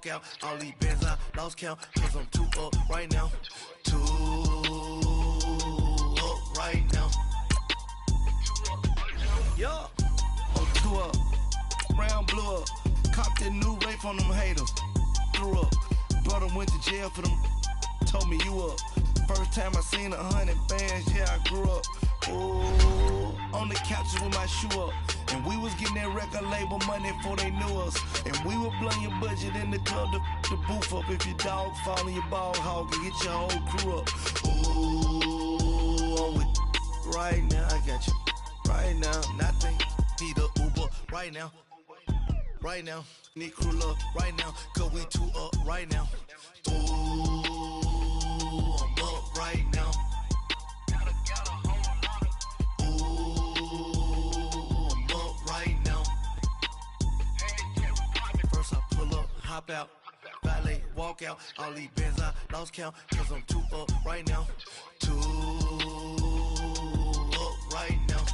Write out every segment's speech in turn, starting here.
walk out. All these bands I lost count, cause I'm too up right now. Too up right now. Yeah, I'm too up. Round blew up. Copped that new rape on them haters. Threw up. Brother went to jail for them. Told me you up. First time I seen 100 bands, yeah, I grew up. Ooh, on the couches with my shoe up. And we was getting that record label money before they knew us. And we were blowing your budget in the club to boof up. If your dog fall in your ball hog and get your whole crew up. Ooh, I'm with right now, I got you. Right now, nothing. Need a Uber right now. Right now, need crew love right now. Cause we too up right now. Ooh, I'm up right now. Hop out, valet, walk out. All these bands I lost count, cause I'm too up right now. Too up right now.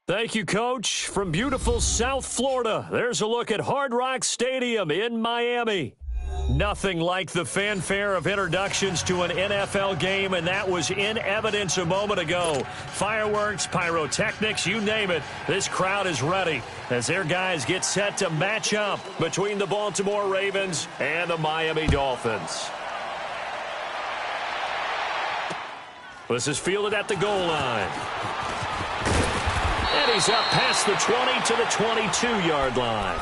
Thank you, Coach. From beautiful South Florida, there's a look at Hard Rock Stadium in Miami. Nothing like the fanfare of introductions to an NFL game, and that was in evidence a moment ago. Fireworks, pyrotechnics, you name it. This crowd is ready as their guys get set to match up between the Baltimore Ravens and the Miami Dolphins. This is fielded at the goal line. And he's up past the 20 to the 22-yard line.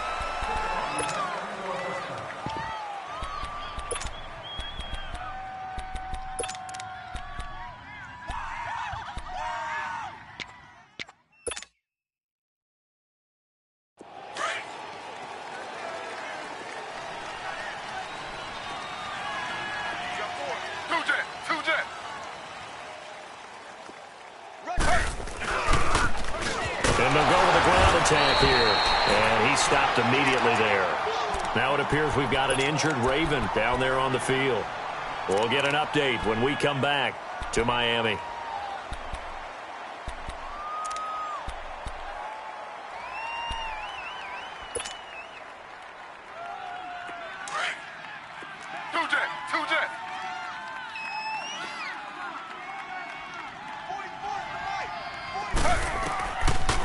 Immediately there. Now it appears we've got an injured Raven down there on the field. We'll get an update when we come back to Miami.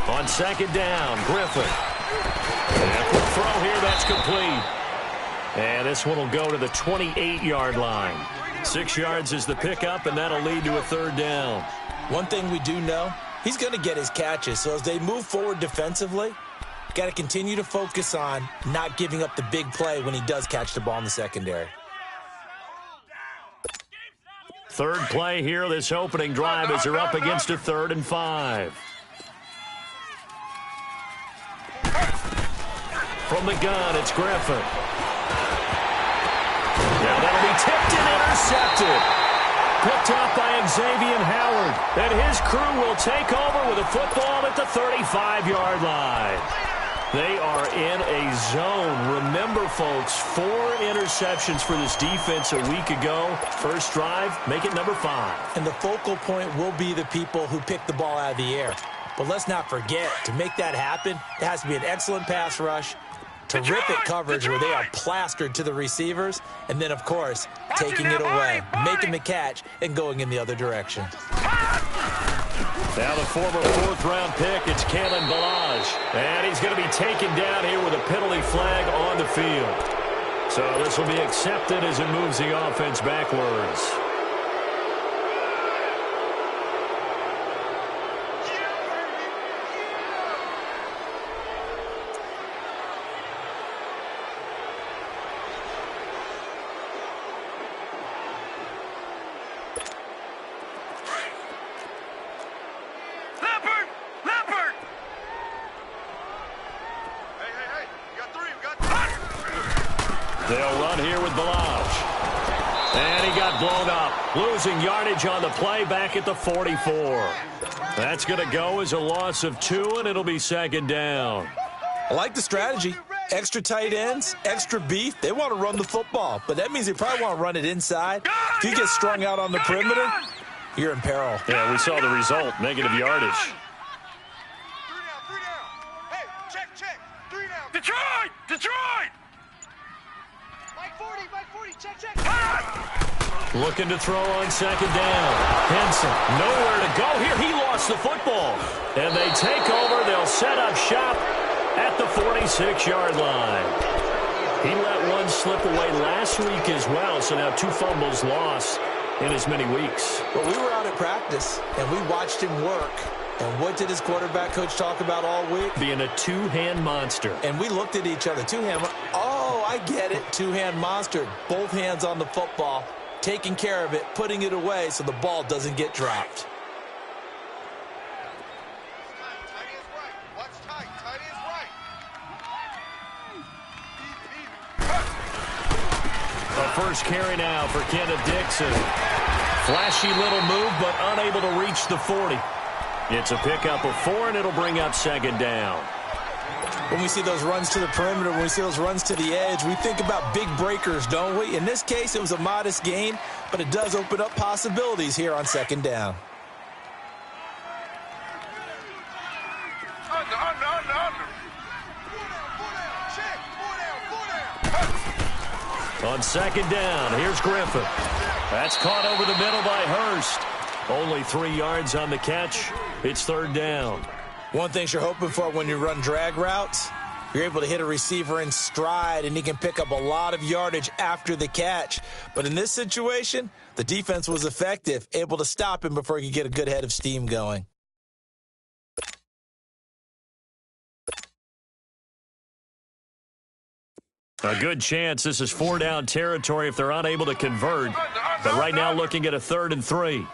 On second down, Griffin. And a quick throw here, that's complete. And this one will go to the 28-yard line. 6 yards is the pickup, and that'll lead to a third down. One thing we do know, he's going to get his catches. So as they move forward defensively, got to continue to focus on not giving up the big play when he does catch the ball in the secondary. Third play here, this opening drive, as they're up against a 3rd and 5. From the gun, it's Griffin. Now that'll be tipped and intercepted. Picked off by Xavier Howard. And his crew will take over with a football at the 35-yard line. They are in a zone. Remember, folks, 4 interceptions for this defense a week ago. First drive, make it number 5. And the focal point will be the people who pick the ball out of the air. But let's not forget, to make that happen, it has to be an excellent pass rush, terrific coverage where they are plastered to the receivers, and then, of course, taking it away, making the catch, and going in the other direction. Now the former 4th-round pick, it's Kalen Ballage. And he's going to be taken down here with a penalty flag on the field. So this will be accepted as it moves the offense backwards. They'll run here with Ballage. And he got blown up. Losing yardage on the play back at the 44. That's going to go as a loss of 2, and it'll be 2nd down. I like the strategy. Extra tight ends, extra beef. They want to run the football, but that means they probably want to run it inside. If you get strung out on the perimeter, you're in peril. Yeah, we saw the result, negative yardage. Detroit! Mike 40, check. Looking to throw on second down. Henson, nowhere to go here. He lost the football. And they take over. They'll set up shop at the 46-yard line. He let one slip away last week as well, so now 2 fumbles lost in as many weeks. But we were out at practice, and we watched him work. And what did his quarterback coach talk about all week? Being a two-hand monster. And we looked at each other. Two-hand. Oh, I get it. Two-hand monster. Both hands on the football, taking care of it, putting it away so the ball doesn't get dropped. Tight is right. Watch tight. Tight is right. A first carry now for Kenneth Dixon. Flashy little move, but unable to reach the 40. It's a pickup of 4, and it'll bring up second down. When we see those runs to the perimeter, when we see those runs to the edge, we think about big breakers, don't we? In this case, it was a modest gain, but it does open up possibilities here on second down. Under. Check. 4 down. On second down, here's Griffin. That's caught over the middle by Hurst. Only 3 yards on the catch. It's third down. One thing you're hoping for when you run drag routes, you're able to hit a receiver in stride, and he can pick up a lot of yardage after the catch. But in this situation, the defense was effective, able to stop him before he could get a good head of steam going. A good chance this is 4-down territory if they're unable to convert. But right now looking at a 3rd and 3.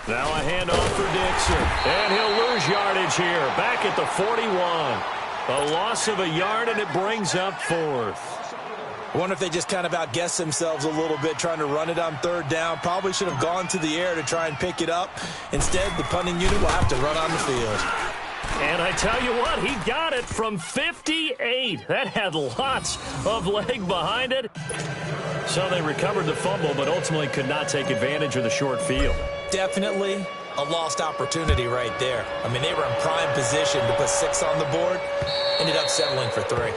Now a handoff for Dixon. And he'll lose yardage here. Back at the 41. A loss of a yard, and it brings up 4th. I wonder if they just kind of outguessed themselves a little bit trying to run it on 3rd down. Probably should have gone to the air to try and pick it up. Instead, the punting unit will have to run on the field. And I tell you what, he got it from 58. That had lots of leg behind it. So they recovered the fumble, but ultimately could not take advantage of the short field. Definitely a lost opportunity right there. I mean, they were in prime position to put 6 on the board. Ended up settling for 3.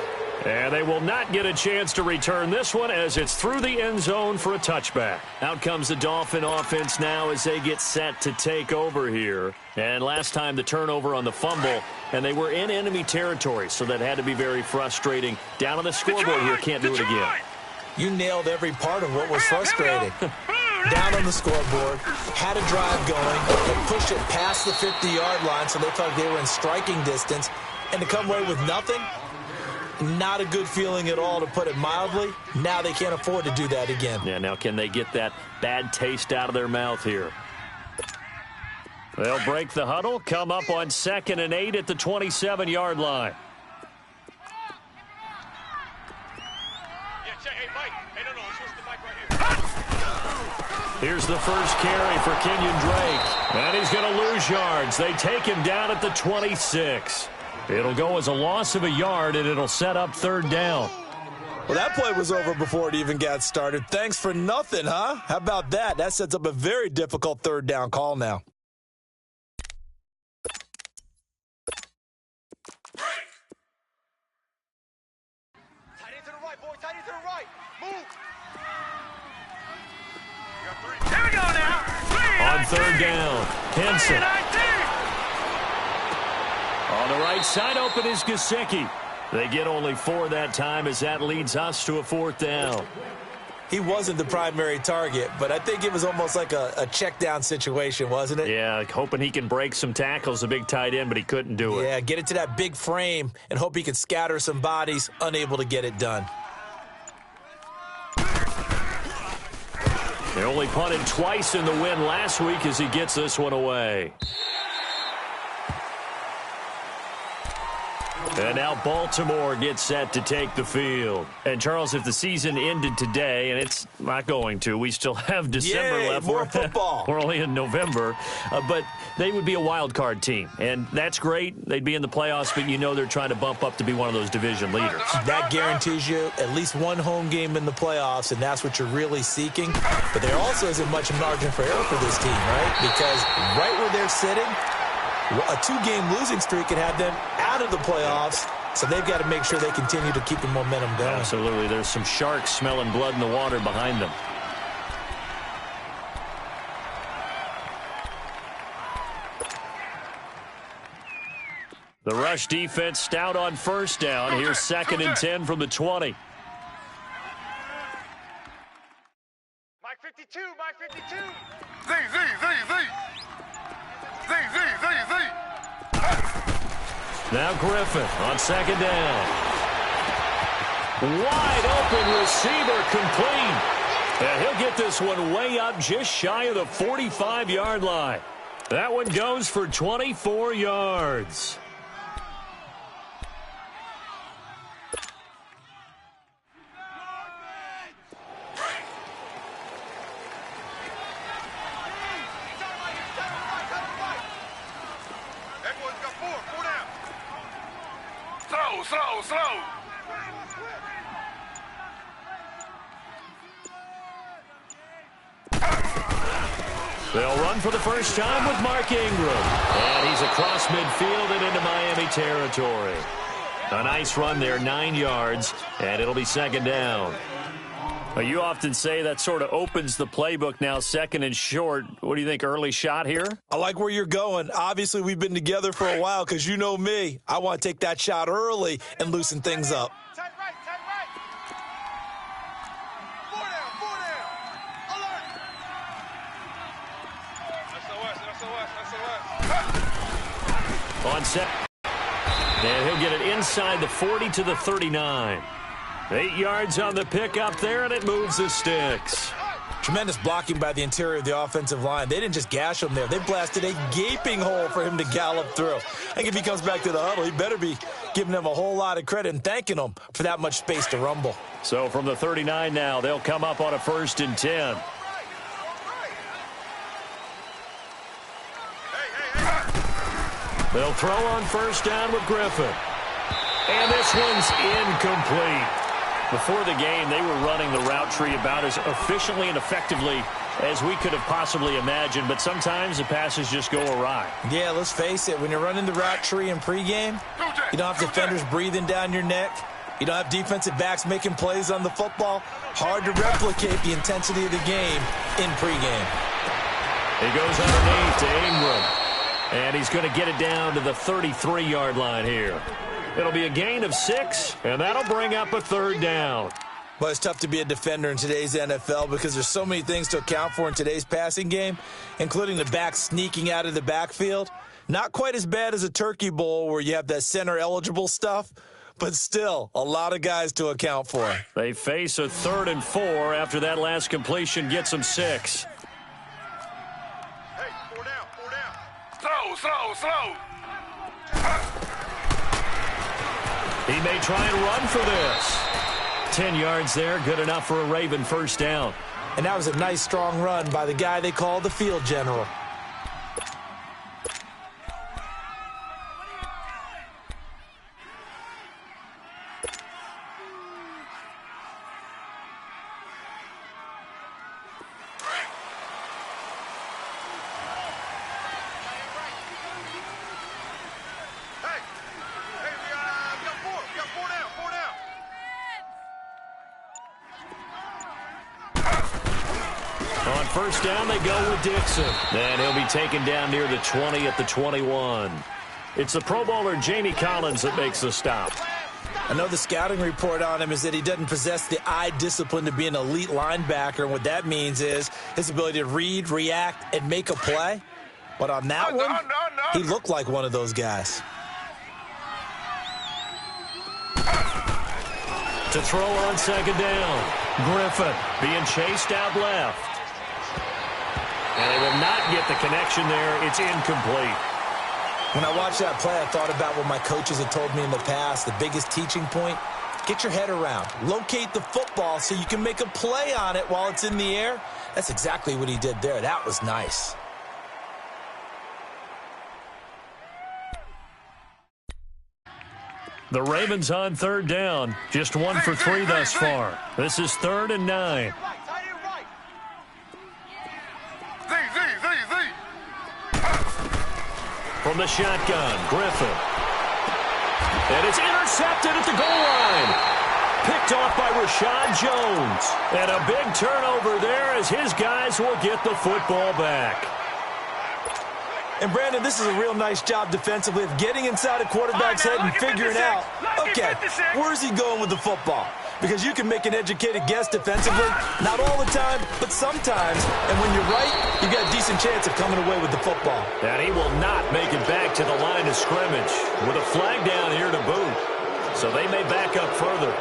And they will not get a chance to return this one as it's through the end zone for a touchback. Out comes the Dolphin offense now as they get set to take over here. And last time the turnover on the fumble, and they were in enemy territory, so that had to be very frustrating. Down on the scoreboard here, can't do it again. You nailed every part of what was frustrating. Down on the scoreboard, had a drive going, but pushed it past the 50-yard line so they felt like they were in striking distance. And to come away with nothing, not a good feeling at all, to put it mildly. Now they can't afford to do that again. Yeah, now can they get that bad taste out of their mouth here? They'll break the huddle, come up on 2nd and 8 at the 27-yard line. Here's the first carry for Kenyon Drake. And he's going to lose yards. They take him down at the 26. It'll go as a loss of a yard, and it'll set up 3rd down. Well, that play was over before it even got started. Thanks for nothing, huh? How about that? That sets up a very difficult 3rd down call now. Tight end to the right, boy. Tight end to the right. Move. Here we go now. On 3rd down, Henson. On the right side, open is Gesicki. They get only 4 that time as that leads us to a 4th down. He wasn't the primary target, but I think it was almost like a check down situation, wasn't it? Yeah, hoping he can break some tackles, a big tight end, but he couldn't do it. Yeah, get it to that big frame and hope he can scatter some bodies, unable to get it done. They only punted twice in the win last week as he gets this one away. And now Baltimore gets set to take the field. And, Charles, if the season ended today, and it's not going to, we still have December left. More football. We're only in November. But they would be a wild card team. And that's great. They'd be in the playoffs, but you know they're trying to bump up to be one of those division leaders. That guarantees you at least one home game in the playoffs, and that's what you're really seeking. But there also isn't much margin for error for this team, right? Because right where they're sitting, a 2-game losing streak could have them out of the playoffs, so they've got to make sure they continue to keep the momentum going. Absolutely. There's some sharks smelling blood in the water behind them. The rush defense stout on first down. Here's 2nd and 10 from the 20. Mike 52, Mike 52. Z. Now Griffin on 2nd down. Wide open receiver complete. And he'll get this one way up just shy of the 45-yard line. That one goes for 24 yards. Slow. They'll run for the first time with Mark Ingram. And he's across midfield and into Miami territory. A nice run there, 9 yards, and it'll be 2nd down. Well, you often say that sort of opens the playbook now, 2nd and short. What do you think, early shot here? I like where you're going. Obviously, we've been together for a while because you know me. I want to take that shot early and loosen things up. Tight right. 4 down. Alert. SOS. On set. And he'll get it inside the 40 to the 39. 8 yards on the pickup there, and it moves the sticks. Tremendous blocking by the interior of the offensive line. They didn't just gash him there. They blasted a gaping hole for him to gallop through. I think if he comes back to the huddle, he better be giving them a whole lot of credit and thanking them for that much space to rumble. So from the 39 now, they'll come up on a 1st and 10. They'll throw on first down with Griffin. And this one's incomplete. Before the game, they were running the route tree about as efficiently and effectively as we could have possibly imagined, but sometimes the passes just go awry. Yeah, let's face it. When you're running the route tree in pregame, you don't have defenders breathing down your neck. You don't have defensive backs making plays on the football. Hard to replicate the intensity of the game in pregame. He goes underneath to Ingram. And he's going to get it down to the 33-yard line here. It'll be a gain of 6, and that'll bring up a 3rd down. Well, it's tough to be a defender in today's NFL because there's so many things to account for in today's passing game, including the back sneaking out of the backfield. Not quite as bad as a turkey bowl where you have that center-eligible stuff, but still a lot of guys to account for. They face a 3rd and 4 after that last completion gets them 6. Hey, 4 down. Slow. He may try and run for this. 10 yards there, good enough for a Raven 1st down. And that was a nice, strong run by the guy they call the field general. On first down, they go with Dixon. And he'll be taken down near the 20 at the 21. It's the Pro Bowler Jamie Collins that makes the stop. I know the scouting report on him is that he doesn't possess the eye discipline to be an elite linebacker. And what that means is his ability to read, react, and make a play. But on that one, he looked like one of those guys. To throw on second down, Griffin being chased out left. And they will not get the connection there. It's incomplete. When I watched that play, I thought about what my coaches had told me in the past. The biggest teaching point, get your head around. Locate the football so you can make a play on it while it's in the air. That's exactly what he did there. That was nice. The Ravens on third down. Just 1 for 3 thus far. This is 3rd and 9. From the shotgun, Griffin. And it's intercepted at the goal line. Picked off by Rashad Jones. And a big turnover there as his guys will get the football back. And, Brandon, this is a real nice job defensively of getting inside a quarterback's head and figuring out, okay, where's he going with the football? Because you can make an educated guess defensively, not all the time, but sometimes. And when you're right, you got a decent chance of coming away with the football. And he will not make it back to the line of scrimmage with a flag down here to boot. So they may back up further.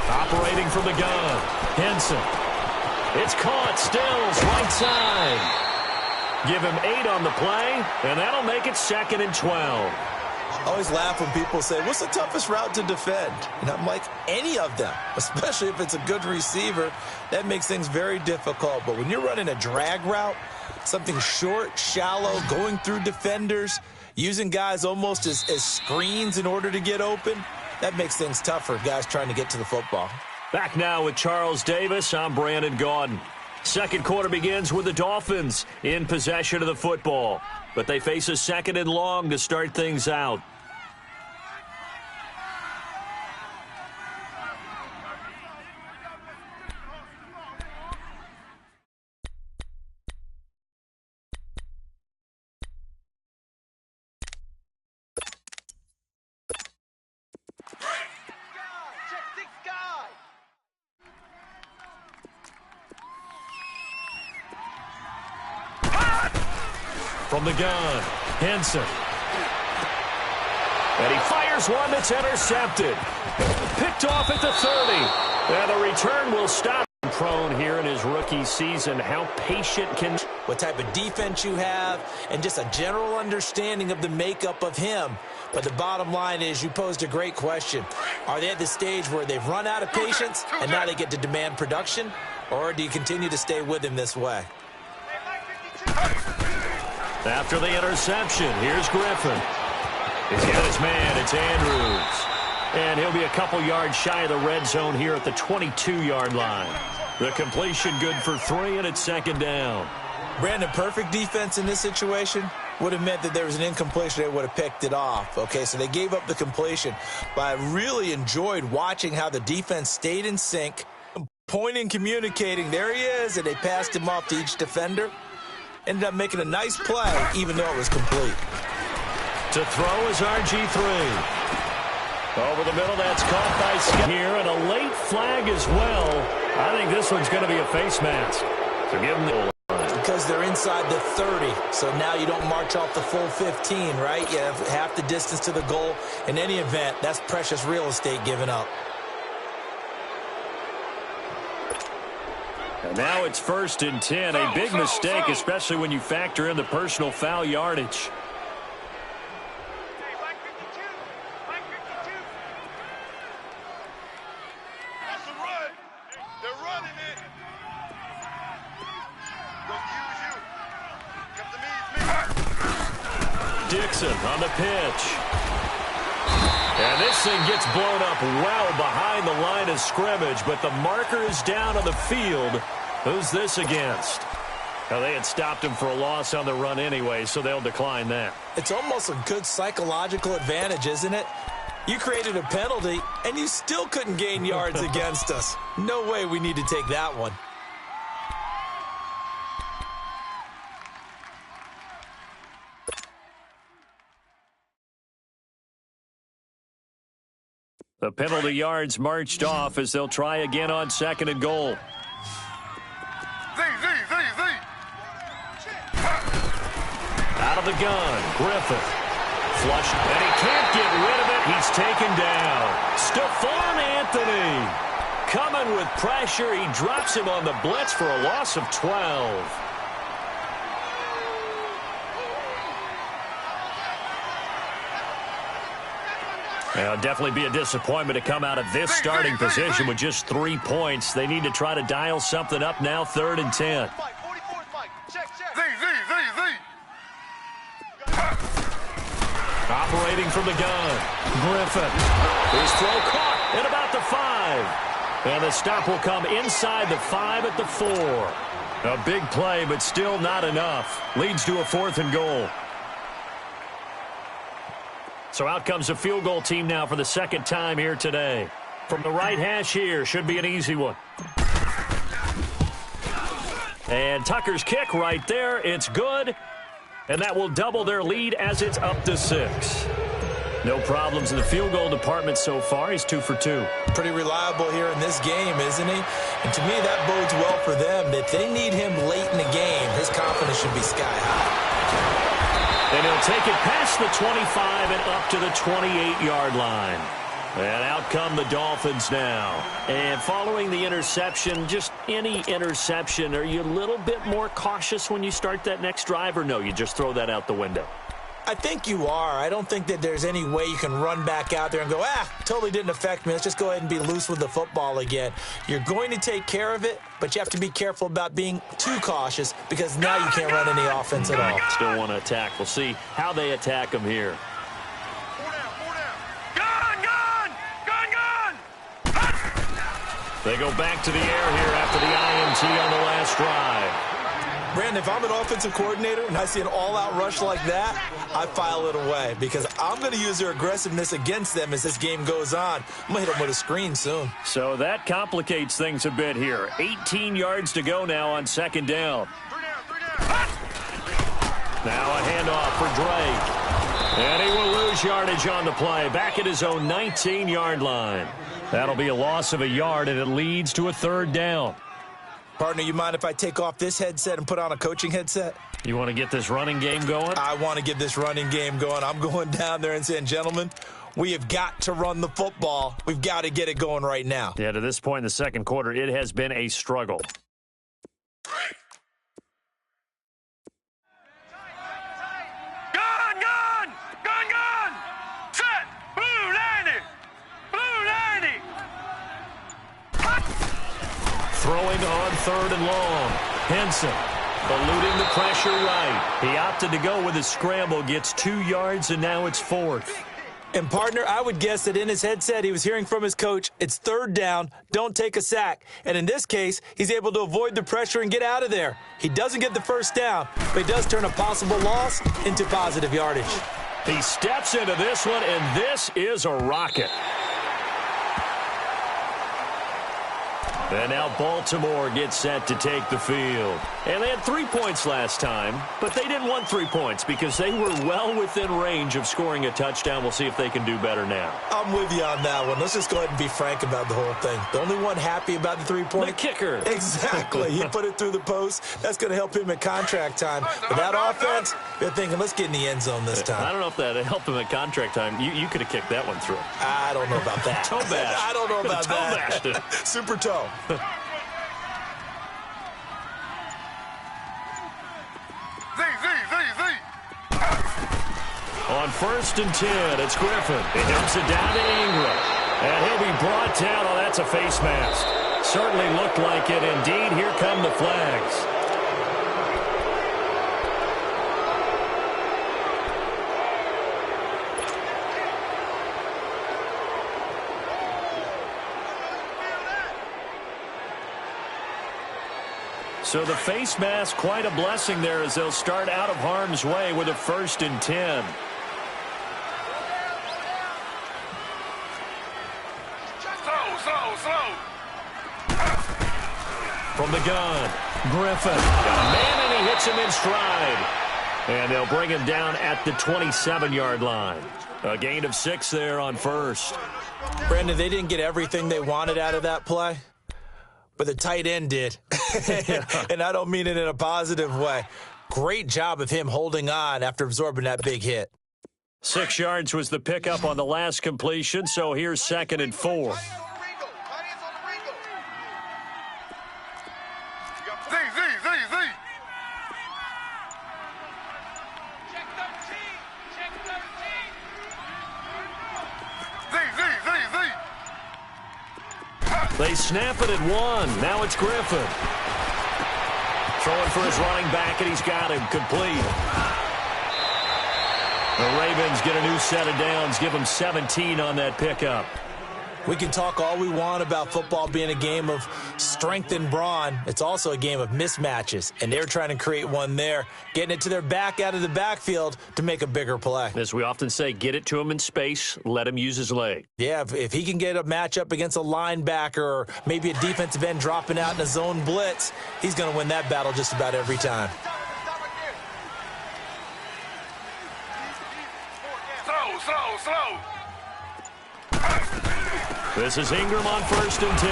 Operating from the gun, Henson. It's caught, Stills, right side. Give him 8 on the play, and that'll make it 2nd and 12. I always laugh when people say, what's the toughest route to defend? And I'm like, any of them, especially if it's a good receiver. That makes things very difficult. But when you're running a drag route, something short, shallow, going through defenders, using guys almost as screens in order to get open, that makes things tough for guys trying to get to the football. Back now with Charles Davis, I'm Brandon Gaudin. Second quarter begins with the Dolphins in possession of the football, but they face a 2nd and long to start things out. From the gun, Henson. And he fires one that's intercepted. Picked off at the 30. And the return will stop. Prone here in his rookie season. How patient can... What type of defense you have, and just a general understanding of the makeup of him. But the bottom line is, you posed a great question. Are they at the stage where they've run out of patience, and now they get to demand production? Or do you continue to stay with him this way? After the interception, here's Griffin. He's got his man, it's Andrews. And he'll be a couple yards shy of the red zone here at the 22-yard line. The completion good for 3, and it's 2nd down. Brandon, perfect defense in this situation would have meant that there was an incompletion. They would have picked it off. Okay, so they gave up the completion. But I really enjoyed watching how the defense stayed in sync, pointing, communicating. There he is, and they passed him off to each defender. Ended up making a nice play, even though it was complete. To throw is RG3. Over the middle, that's caught by Scott here, and a late flag as well. I think this one's going to be a face mask. So give him the goal line. Because they're inside the 30, so now you don't march off the full 15, right? You have half the distance to the goal. In any event, that's precious real estate given up. And now it's 1st and 10. A big mistake, especially when you factor in the personal foul yardage. That's a run. They're running it. Gonna use you. Come to me. Dixon on the pitch. And this thing gets blown up well behind the line of scrimmage, but the marker is down on the field. Who's this against? Well, they had stopped him for a loss on the run anyway, so they'll decline that. It's almost a good psychological advantage, isn't it? You created a penalty, and you still couldn't gain yards against us. No way we need to take that one. The penalty yards marched off as they'll try again on 2nd and goal. Out of the gun, Griffin. Flush, and he can't get rid of it. He's taken down. Stephon Anthony coming with pressure. He drops him on the blitz for a loss of 12. It'll definitely be a disappointment to come out of this starting position with just 3 points. They need to try to dial something up now, 3rd and 10. Operating from the gun, Griffin. His throw caught at about the 5. And the stop will come inside the 5 at the 4. A big play, but still not enough. Leads to a 4th and goal. So out comes a field goal team now for the second time here today. From the right hash here, should be an easy one. And Tucker's kick right there. It's good. And that will double their lead as it's up to 6. No problems in the field goal department so far. He's 2 for 2. Pretty reliable here in this game, isn't he? And to me, that bodes well for them. If they need him late in the game, his confidence should be sky high. And he'll take it past the 25 and up to the 28-yard line. And out come the Dolphins now. And following the interception, just any interception, are you a little bit more cautious when you start that next drive, or no, you just throw that out the window? I think you are. I don't think that there's any way you can run back out there and go, totally didn't affect me. Let's just go ahead and be loose with the football again. You're going to take care of it, but you have to be careful about being too cautious because now you can't run any offense at all. Still want to attack. We'll see how they attack them here. They go back to the air here after the INT on the last drive. Brandon, if I'm an offensive coordinator and I see an all-out rush like that, I file it away because I'm going to use their aggressiveness against them as this game goes on. I'm going to hit them with a screen soon. So that complicates things a bit here. 18 yards to go now on second down. Now a handoff for Drake. And he will lose yardage on the play. Back at his own 19-yard line. That'll be a loss of a yard, and it leads to a 3rd down. Partner, you mind if I take off this headset and put on a coaching headset? You want to get this running game going? I want to get this running game going. I'm going down there and saying, gentlemen, we have got to run the football. We've got to get it going right now. Yeah, to this point in the second quarter, it has been a struggle. Throwing on 3rd and long. Henson eluding the pressure right. He opted to go with a scramble, gets 2 yards, and now it's 4th. And, partner, I would guess that in his headset he was hearing from his coach, it's 3rd down, don't take a sack. And in this case, he's able to avoid the pressure and get out of there. He doesn't get the 1st down, but he does turn a possible loss into positive yardage. He steps into this one, and this is a rocket. And now Baltimore gets set to take the field. And they had 3 points last time, but they didn't want 3 points because they were well within range of scoring a touchdown. We'll see if they can do better now. I'm with you on that one. Let's just go ahead and be frank about the whole thing. The only one happy about the 3-point? The kicker. Exactly. He put it through the post. That's going to help him at contract time. But that offense, they're thinking, let's get in the end zone this time. I don't know if that helped him at contract time. You could have kicked that one through. I don't know about that. Toe bash. I don't know about toe that. Bashed it. Super toe. On 1st and 10, it's Griffin. He dumps it down to Ingram. And he'll be brought down. Oh, that's a face mask. Certainly looked like it. Indeed, here come the flags. So the face mask, quite a blessing there as they'll start out of harm's way with a 1st and 10. From the gun, Griffin. Got a man, and he hits him in stride. And they'll bring him down at the 27-yard line. A gain of 6 there on 1st. Brandon, they didn't get everything they wanted out of that play, but the tight end did. And I don't mean it in a positive way. Great job of him holding on after absorbing that big hit. 6 yards was the pickup on the last completion, so here's 2nd and 4. They snap it at 1. Now it's Griffin. Throwing for his running back, and he's got him complete. The Ravens get a new set of downs, give them 17 on that pickup. We can talk all we want about football being a game of strength and brawn. It's also a game of mismatches, and they're trying to create one there, getting it to their back out of the backfield to make a bigger play. As we often say, get it to him in space, let him use his leg. Yeah, if he can get a matchup against a linebacker or maybe a defensive end dropping out in a zone blitz, he's going to win that battle just about every time. Slow. This is Ingram on 1st and 10.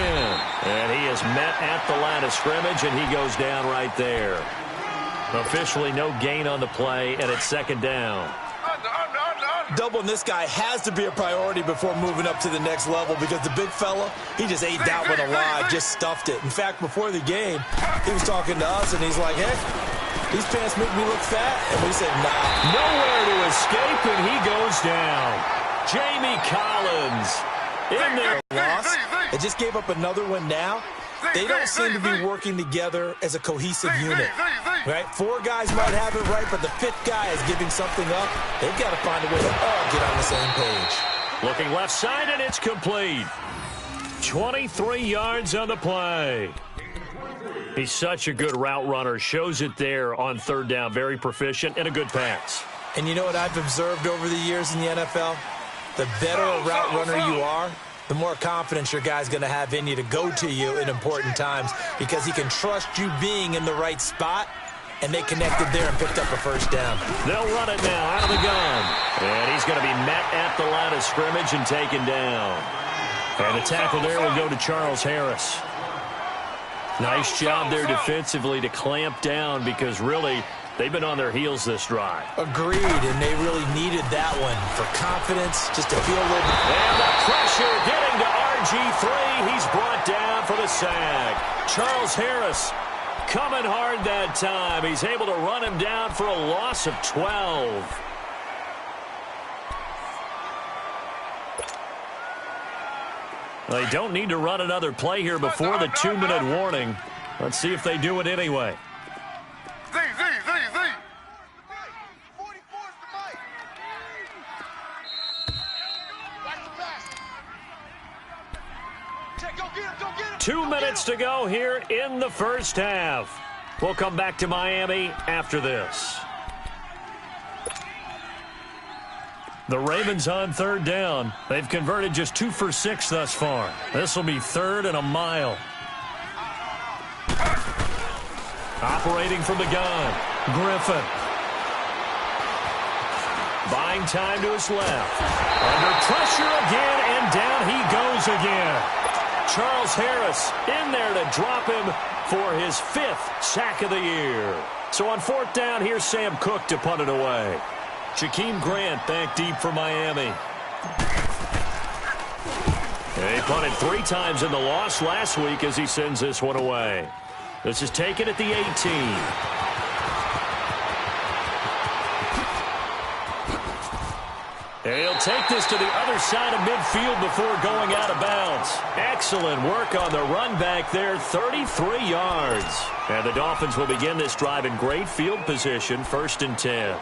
And he is met at the line of scrimmage, and he goes down right there. Officially no gain on the play, and it's 2nd down. Doubling this guy has to be a priority before moving up to the next level because the big fella, he just ate that one alive, just stuffed it. In fact, before the game, he was talking to us, and he's like, hey, these pants make me look fat. And we said, nah. Nowhere to escape, and he goes down. Jamie Collins in there. Loss. They just gave up another one now. They don't seem to be working together as a cohesive unit. Right? 4 guys might have it right, but the 5th guy is giving something up. They've got to find a way to all get on the same page. Looking left side, and it's complete. 23 yards on the play. He's such a good route runner. Shows it there on 3rd down. Very proficient and a good pass. And you know what I've observed over the years in the NFL? The better a route runner you are, the more confidence your guy's going to have in you to go to you in important times because he can trust you being in the right spot, and they connected there and picked up a 1st down. They'll run it now out of the gun. And he's going to be met at the line of scrimmage and taken down. And the tackle there will go to Charles Harris. Nice job there defensively to clamp down because really they've been on their heels this drive. Agreed, and they really needed that one for confidence, just to feel a little bit. And the pressure getting to RG3. He's brought down for the sack. Charles Harris coming hard that time. He's able to run him down for a loss of 12. They don't need to run another play here before the 2-minute warning. Let's see if they do it anyway. Z. Go get him. 2 minutes to go here in the 1st half. We'll come back to Miami after this. The Ravens on 3rd down. They've converted just 2 for 6 thus far. This will be 3rd and a mile. Operating from the gun, Griffin. Buying time to his left. Under pressure again, and down he goes again. Charles Harris in there to drop him for his 5th sack of the year. So on 4th down, here's Sam Cook to punt it away. Shaquem Grant back deep for Miami. He punted 3 times in the loss last week as he sends this one away. This is taken at the 18. And he'll take this to the other side of midfield before going out of bounds. Excellent work on the run back there, 33 yards. And the Dolphins will begin this drive in great field position, 1st and 10.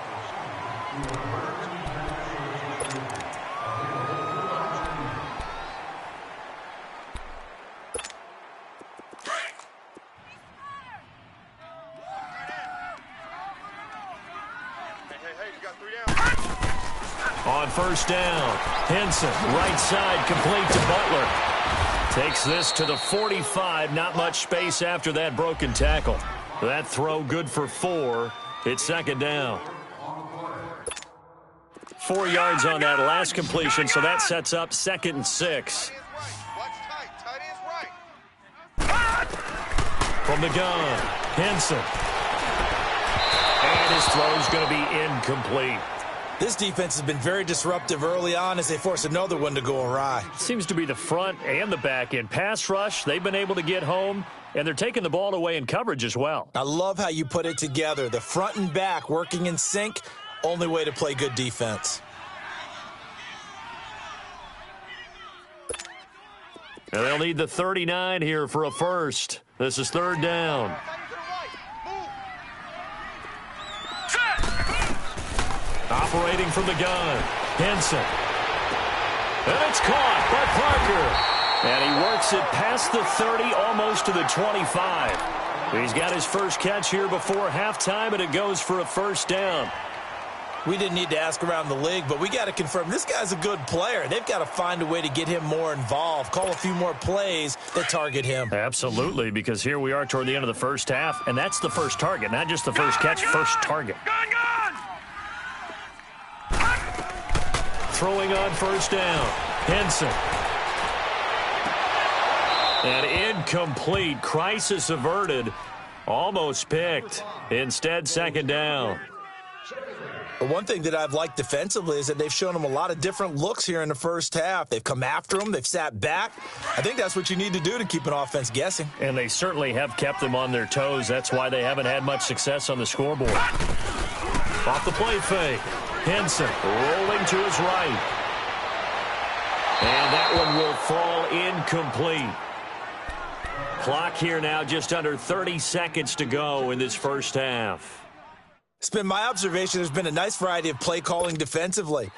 On 1st down, Henson, right side, complete to Butler. Takes this to the 45, not much space after that broken tackle. That throw good for 4. It's 2nd down. 4 yards on that last completion, so that sets up 2nd and 6. From the gun, Henson. And his throw's going to be incomplete. This defense has been very disruptive early on as they force another one to go awry. Seems to be the front and the back end. Pass rush, they've been able to get home, and they're taking the ball away in coverage as well. I love how you put it together. The front and back working in sync, only way to play good defense. And they'll need the 39 here for a first. This is 3rd down. Operating from the gun, Henson. And it's caught by Parker. And he works it past the 30, almost to the 25. He's got his first catch here before halftime, and it goes for a first down. We didn't need to ask around the league, but we got to confirm this guy's a good player. They've got to find a way to get him more involved, call a few more plays that target him. Absolutely, because here we are toward the end of the first half, and that's the first target, not just the first catch, first target. Throwing on first down, Henson. And incomplete, crisis averted, almost picked. Instead, second down. The one thing that I've liked defensively is that they've shown him a lot of different looks here in the first half. They've come after him. They've sat back. I think that's what you need to do to keep an offense guessing. And they certainly have kept them on their toes. That's why they haven't had much success on the scoreboard. Off the play fake. Henson rolling to his right. And that one will fall incomplete. Clock here now, just under 30 seconds to go in this first half. It's been my observation there's been a nice variety of play calling defensively.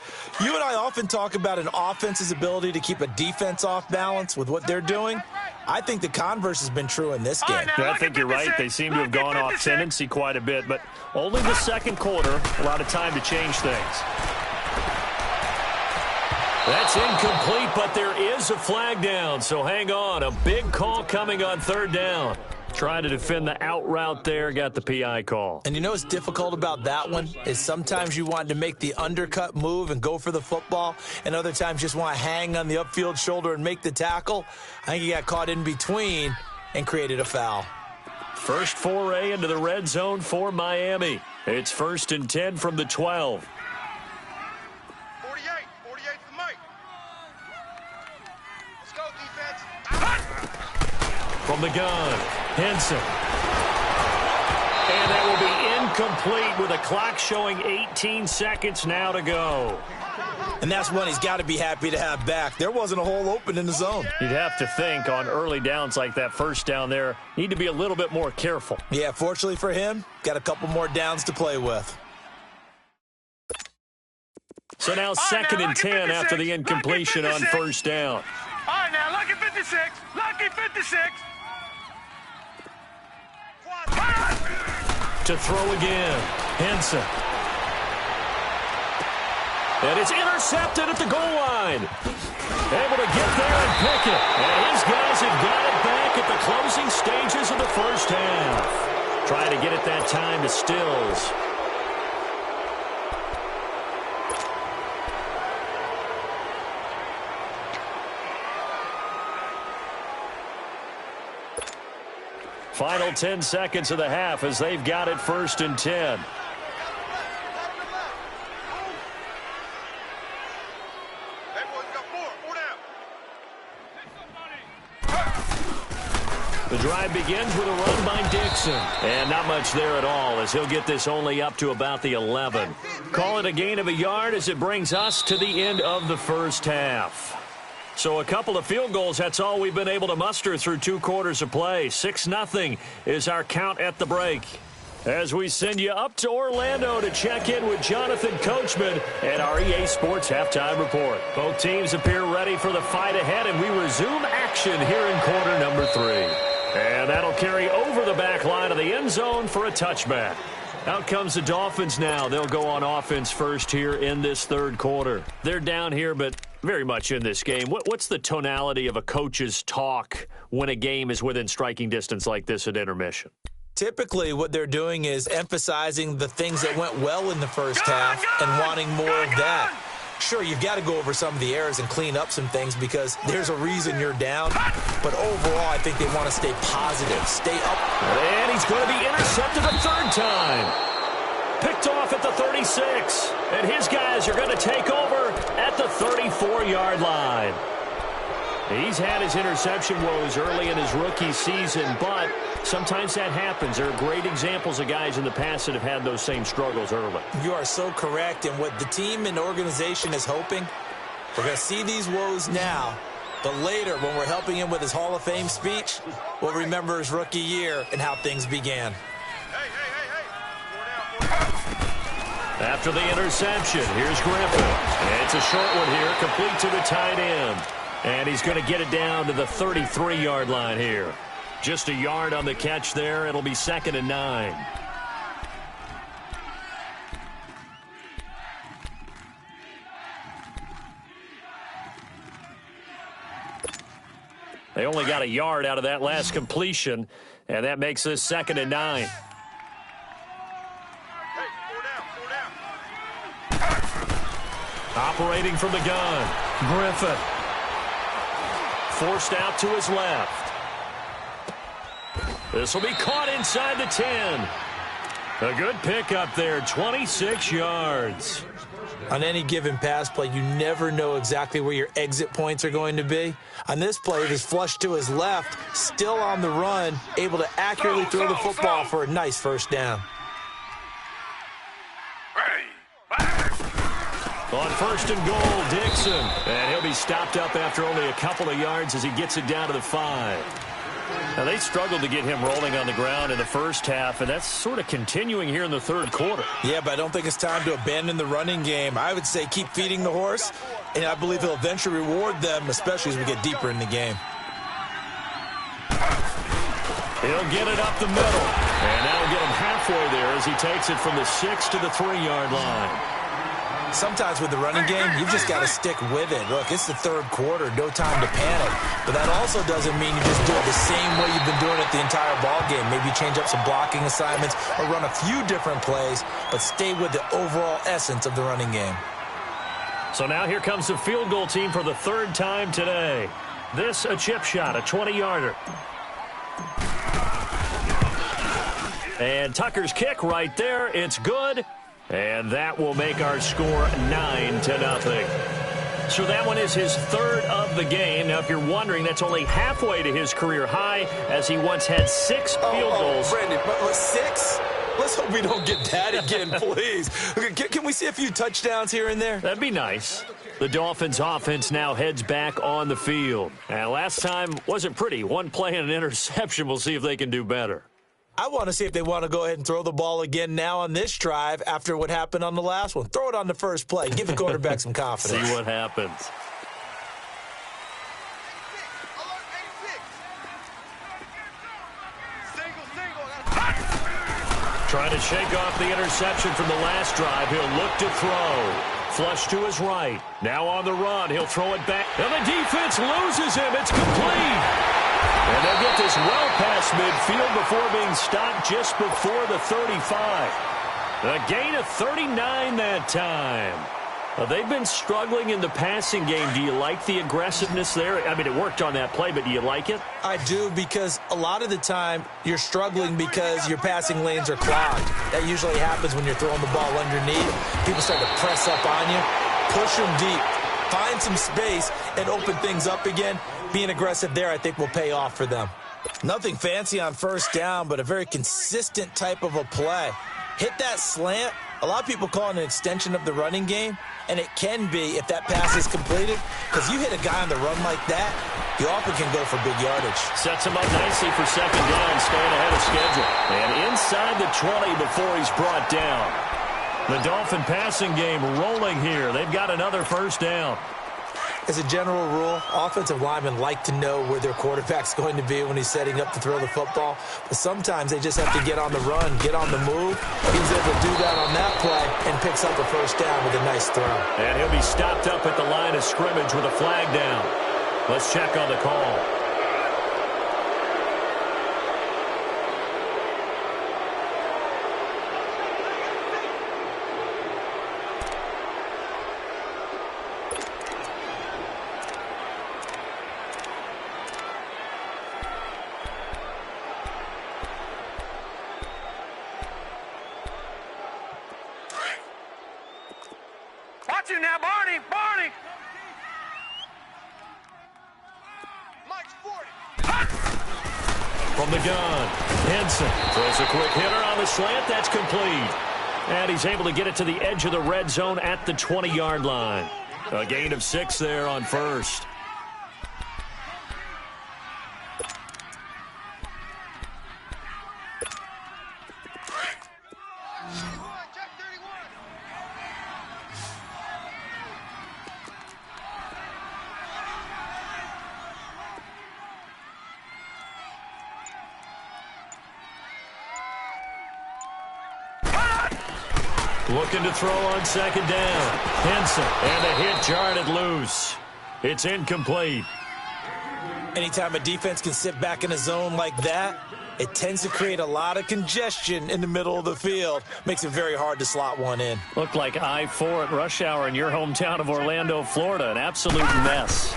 You and I often talk about an offense's ability to keep a defense off balance with what they're doing. I think the converse has been true in this game. Yeah, I think you're right. They seem to have gone off tendency quite a bit, but only the second quarter, a lot of time to change things. That's incomplete, but there is a flag down, so hang on. A big call coming on third down. Trying to defend the out route there, got the PI call. And you know what's difficult about that one is sometimes you want to make the undercut move and go for the football, and other times just want to hang on the upfield shoulder and make the tackle. I think he got caught in between and created a foul. First foray into the red zone for Miami. It's 1st and 10 from the 12. 48 for Mike. Let's go, defense. From the gun, Henson. And that will be incomplete with a clock showing 18 seconds now to go. And that's one he's got to be happy to have back. There wasn't a hole open in the zone. You'd have to think on early downs like that first down there, need to be a little bit more careful. Yeah, fortunately for him, got a couple more downs to play with. So now 2nd and 10 after the incompletion on first down. All right, now, lucky 56. Lucky 56. To throw again, Henson. And it's intercepted at the goal line. Able to get there and pick it. And his guys have got it back at the closing stages of the first half. Trying to get it that time to Stills. Final 10 seconds of the half as they've got it 1st and 10. The drive begins with a run by Dixon. And not much there at all as he'll get this only up to about the 11. Call it a gain of a yard as it brings us to the end of the first half. So a couple of field goals, that's all we've been able to muster through 2 quarters of play. 6-0 is our count at the break. As we send you up to Orlando to check in with Jonathan Coachman and our EA Sports Halftime Report. Both teams appear ready for the fight ahead, and we resume action here in quarter number 3. And that'll carry over the back line of the end zone for a touchback. Out comes the Dolphins now. They'll go on offense first here in this third quarter. They're down here, but very much in this game. What's the tonality of a coach's talk when a game is within striking distance like this at intermission? Typically, what they're doing is emphasizing the things that went well in the first half and wanting more of that. Sure, you've got to go over some of the errors and clean up some things because there's a reason you're down. But overall, I think they want to stay positive, stay up. And he's going to be intercepted a third time. Picked off at the 36. And his guys are going to take over at the 34-yard line. He's had his interception woes early in his rookie season, but sometimes that happens. There are great examples of guys in the past that have had those same struggles early. You are so correct. And what the team and organization is hoping, we're going to see these woes now, but later when we're helping him with his Hall of Fame speech, we'll remember his rookie year and how things began. After the interception, here's Griffin. It's a short one here, complete to the tight end. And he's going to get it down to the 33-yard line here. Just a yard on the catch there. It'll be 2nd and 9. They only got a yard out of that last completion, and that makes this 2nd and 9. Operating from the gun, Griffin. Forced out to his left. This will be caught inside the 10. A good pickup there, 26 yards. On any given pass play, you never know exactly where your exit points are going to be. On this play, it is flushed to his left, still on the run, able to accurately throw the football for a nice first down. On 1st and goal, Dixon. And he'll be stopped up after only a couple of yards as he gets it down to the 5. Now, they struggled to get him rolling on the ground in the first half, and that's sort of continuing here in the third quarter. Yeah, but I don't think it's time to abandon the running game. I would say keep feeding the horse, and I believe he'll eventually reward them, especially as we get deeper in the game. He'll get it up the middle, and that'll get him halfway there as he takes it from the 6 to the 3-yard line. Sometimes with the running game, you've just got to stick with it. Look, it's the third quarter, no time to panic. But that also doesn't mean you just do it the same way you've been doing it the entire ball game. Maybe change up some blocking assignments or run a few different plays, but stay with the overall essence of the running game. So now here comes the field goal team for the 3rd time today. This a chip shot, a 20-yarder. And Tucker's kick right there. It's good. And that will make our score 9-0. So that one is his 3rd of the game. Now, if you're wondering, that's only halfway to his career high, as he once had 6 field goals. Brandon, but 6? Let's hope we don't get that again, please. Can we see a few touchdowns here and there? That'd be nice. The Dolphins' offense now heads back on the field. And last time wasn't pretty. One play and an interception. We'll see if they can do better. I want to see if they want to go ahead and throw the ball again now on this drive after what happened on the last one. Throw it on the first play. Give the quarterback some confidence. See what happens. Trying to shake off the interception from the last drive. He'll look to throw. Flush to his right. Now on the run. He'll throw it back. And the defense loses him. It's complete. And they'll get this well past midfield before being stopped just before the 35. A gain of 39 that time. They've been struggling in the passing game. Do you like the aggressiveness there? I mean, it worked on that play, but do you like it? I do, because a lot of the time you're struggling because your passing lanes are clogged. That usually happens when you're throwing the ball underneath. People start to press up on you, push them deep, find some space, and open things up again. Being aggressive there, I think, will pay off for them. Nothing fancy on first down, but a very consistent type of a play. Hit that slant. A lot of people call it an extension of the running game, and it can be if that pass is completed, because you hit a guy on the run like that, you often can go for big yardage. Sets him up nicely for 2nd down, staying ahead of schedule. And inside the 20 before he's brought down. The Dolphin passing game rolling here. They've got another first down. As a general rule, offensive linemen like to know where their quarterback's going to be when he's setting up to throw the football. But sometimes they just have to get on the run, get on the move. He was able to do that on that play and picks up a first down with a nice throw. And he'll be stopped up at the line of scrimmage with a flag down. Let's check on the call. Watch it now, Barney! Barney! Mike's 40. From the gun, Henson throws a quick hitter on the slant. That's complete. And he's able to get it to the edge of the red zone at the 20-yard line. A gain of 6 there on first. Looking to throw on second down. Henson, and a hit jarred it loose. It's incomplete. Anytime a defense can sit back in a zone like that, it tends to create a lot of congestion in the middle of the field. Makes it very hard to slot one in. Looked like I-4 at rush hour in your hometown of Orlando, Florida. An absolute mess.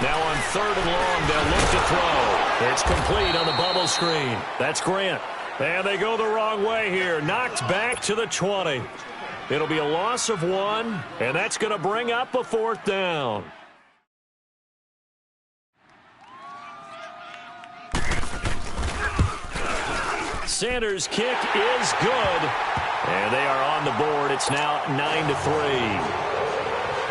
Now on 3rd and long, they'll look to throw. It's complete on the bubble screen. That's Grant. And they go the wrong way here. Knocked back to the 20. It'll be a loss of 1, and that's going to bring up a 4th down. Sanders' kick is good, and they are on the board. It's now 9-3.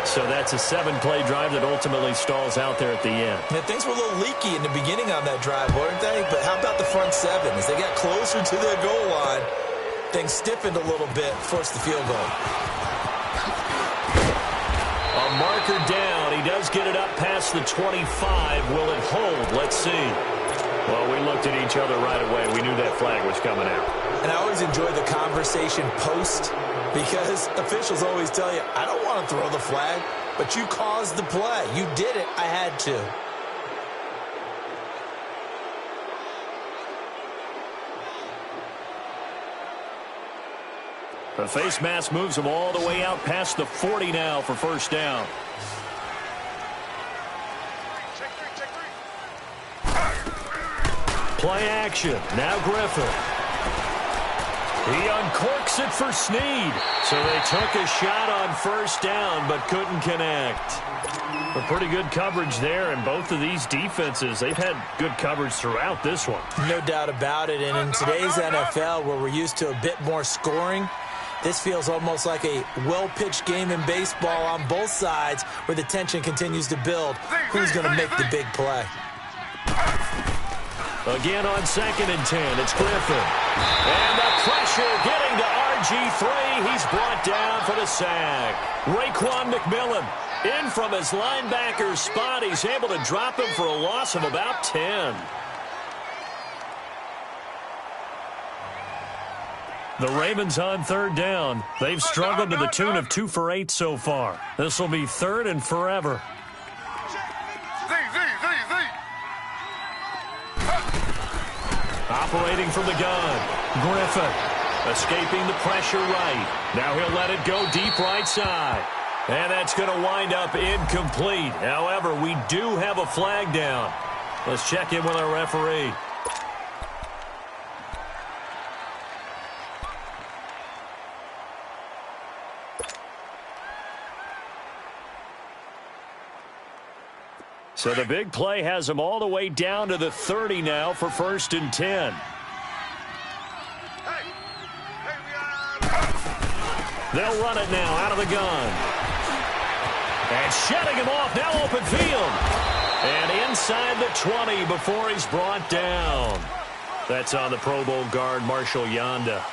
So that's a 7-play drive that ultimately stalls out there at the end. Yeah, things were a little leaky in the beginning on that drive, weren't they? But how about the front 7? As they got closer to their goal line, things stiffened a little bit, forced the field goal. A marker down. He does get it up past the 25. Will it hold? Let's see. Well, we looked at each other right away. We knew that flag was coming out. And I always enjoy the conversation post, because officials always tell you, I don't want to throw the flag, but you caused the play. You did it. I had to. The face mask moves him all the way out past the 40 now for first down. Play action. Now Griffin. He uncorks it for Snead. So they took a shot on first down but couldn't connect. A pretty good coverage there, and both of these defenses, they've had good coverage throughout this one. No doubt about it, and in today's NFL where we're used to a bit more scoring, this feels almost like a well-pitched game in baseball on both sides where the tension continues to build. Who's going to make the big play? Again on 2nd and 10, it's Griffin. And the pressure getting to RG3. He's brought down for the sack. Raekwon McMillan in from his linebacker spot. He's able to drop him for a loss of about 10. The Ravens on 3rd down. They've struggled to the tune of 2 for 8 so far. This will be 3rd and forever. Operating from the gun, Griffin escaping the pressure right. Now he'll let it go deep right side. And that's going to wind up incomplete. However, we do have a flag down. Let's check in with our referee. So the big play has them all the way down to the 30 now for 1st and 10. They'll run it now out of the gun. And shutting him off, now open field. And inside the 20 before he's brought down. That's on the Pro Bowl guard, Marshall Yanda.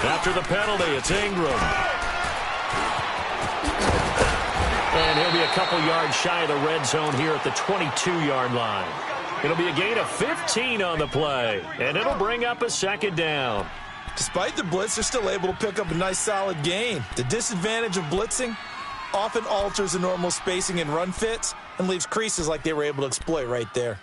After the penalty, it's Ingram. And he'll be a couple yards shy of the red zone here at the 22-yard line. It'll be a gain of 15 on the play, and it'll bring up a 2nd down. Despite the blitz, they're still able to pick up a nice, solid gain. The disadvantage of blitzing often alters the normal spacing and run fits and leaves creases like they were able to exploit right there.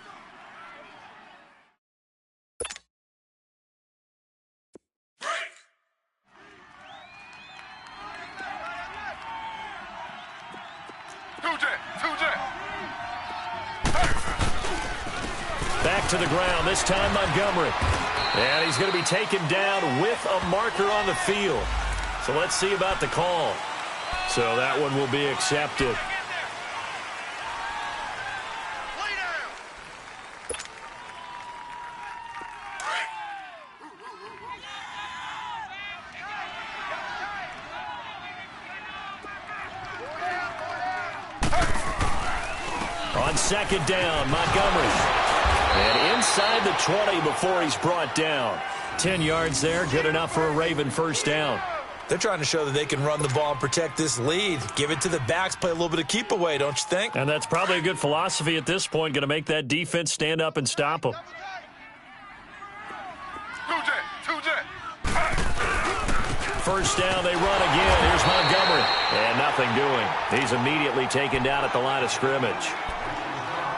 Back to the ground, this time Montgomery. And he's going to be taken down with a marker on the field. So let's see about the call. So that one will be accepted. On 2nd down, Montgomery. And inside the 20 before he's brought down. 10 yards there, good enough for a Raven first down. They're trying to show that they can run the ball and protect this lead. Give it to the backs, play a little bit of keep away, don't you think? And that's probably a good philosophy at this point, going to make that defense stand up and stop them. First down, they run again. Here's Montgomery. And nothing doing. He's immediately taken down at the line of scrimmage.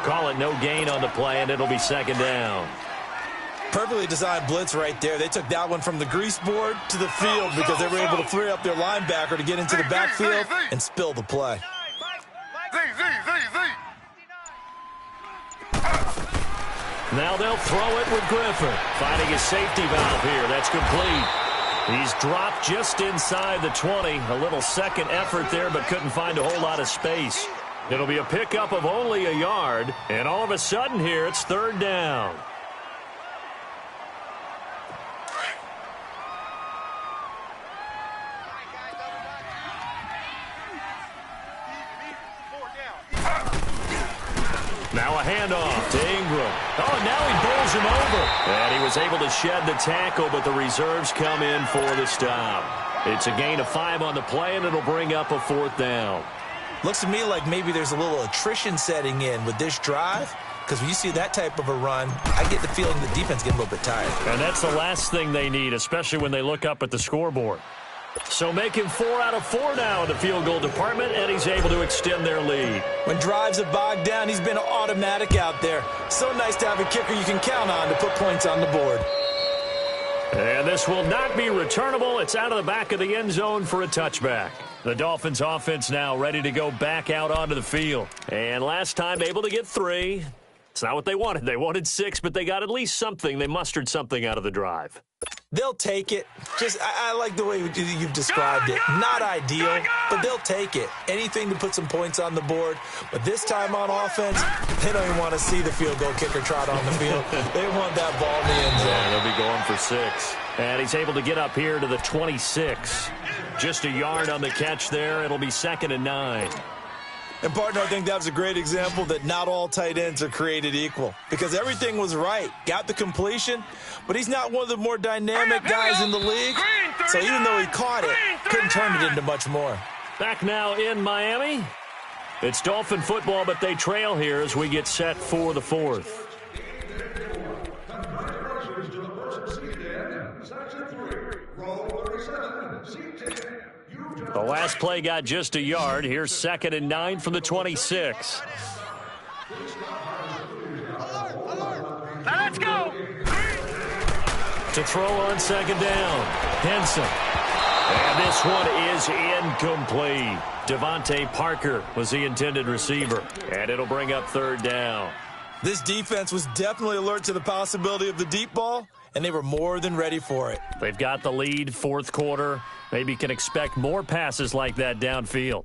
Call it no gain on the play, and it'll be second down. Perfectly designed blitz right there. They took that one from the grease board to the field because they were able to free up their linebacker to get into the backfield and spill the play. Now they'll throw it with Griffin. Finding his safety valve here. That's complete. He's dropped just inside the 20. A little second effort there, but couldn't find a whole lot of space. It'll be a pickup of only a yard, and all of a sudden here it's third down. Now a handoff to Ingram. Oh, and now he bowls him over. And he was able to shed the tackle, but the reserves come in for the stop. It's a gain of 5 on the play, and it'll bring up a fourth down. Looks to me like maybe there's a little attrition setting in with this drive, because when you see that type of a run, I get the feeling the defense gets a little bit tired. And that's the last thing they need, especially when they look up at the scoreboard. So making 4 out of 4 now in the field goal department, and he's able to extend their lead. When drives are bogged down, he's been automatic out there. So nice to have a kicker you can count on to put points on the board. And this will not be returnable. It's out of the back of the end zone for a touchback. The Dolphins offense now ready to go back out onto the field. And last time able to get 3. It's not what they wanted. They wanted 6, but they got at least something. They mustered something out of the drive. They'll take it. I like the way you've described it. Not ideal, but they'll take it. Anything to put some points on the board. But this time on offense, they don't even want to see the field goal kicker trot on the field. They want that ball in the end zone. Yeah, they'll be going for 6. And he's able to get up here to the 26. Just a yard on the catch there. It'll be 2nd and 9. And, partner, I think that was a great example that not all tight ends are created equal, because everything was right. Got the completion, but he's not one of the more dynamic guys in the league. So even though he caught it, couldn't turn it into much more. Back now in Miami. It's Dolphin football, but they trail here as we get set for the 4th. The last play got just a yard. Here's 2nd and 9 from the 26. Let's go. To throw on 2nd down. Henson. And this one is incomplete. Devontae Parker was the intended receiver. And it'll bring up 3rd down. This defense was definitely alert to the possibility of the deep ball, and they were more than ready for it. They've got the lead, 4th quarter. Maybe can expect more passes like that downfield.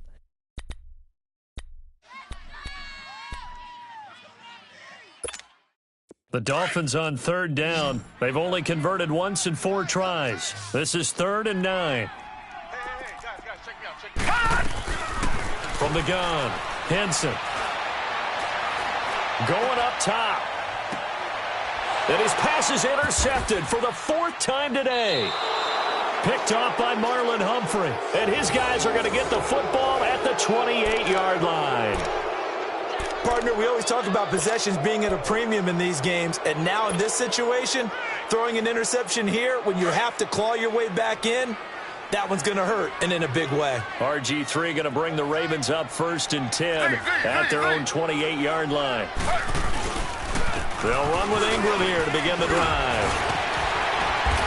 The Dolphins on 3rd down. They've only converted once in 4 tries. This is 3rd and 9. Hey, guys, check me out. From the gun, Henson. Going up top. And his pass is intercepted for the 4th time today. Picked off by Marlon Humphrey. And his guys are going to get the football at the 28-yard line. Partner, we always talk about possessions being at a premium in these games. And now in this situation, throwing an interception here when you have to claw your way back in, that one's going to hurt, and in a big way. RG3 going to bring the Ravens up 1st and 10 at their own 28-yard line. They'll run with Ingram here to begin the drive.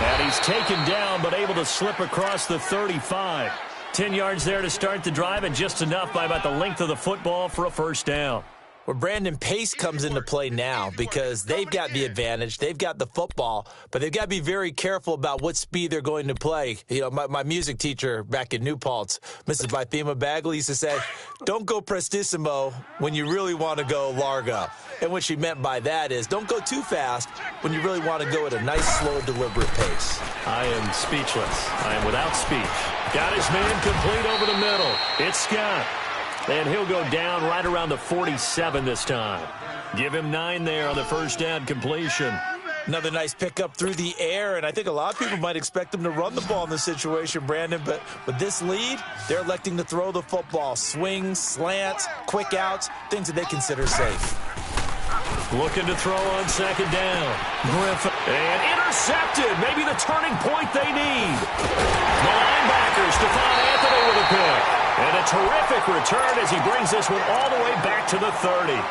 And he's taken down, but able to slip across the 35. 10 yards there to start the drive, and just enough by about the length of the football for a 1st down. Where Brandon Pace comes into play now, because they've got the advantage, they've got the football, but they've got to be very careful about what speed they're going to play. You know, my music teacher back in New Paltz, Mrs. Bythema Bagley, used to say, don't go prestissimo when you really want to go largo. And what she meant by that is don't go too fast when you really want to go at a nice, slow, deliberate pace. I am speechless. I am without speech. Got his man complete over the middle. It's Scott. And he'll go down right around the 47 this time. Give him 9 there on the 1st down completion. Another nice pickup through the air, and I think a lot of people might expect them to run the ball in this situation, Brandon, but with this lead, they're electing to throw the football. Swings, slants, quick outs, things that they consider safe. Looking to throw on second down. Griffin. And intercepted. Maybe the turning point they need. The linebacker, Stephon Anthony with a pick. And a terrific return as he brings this one all the way back to the 30.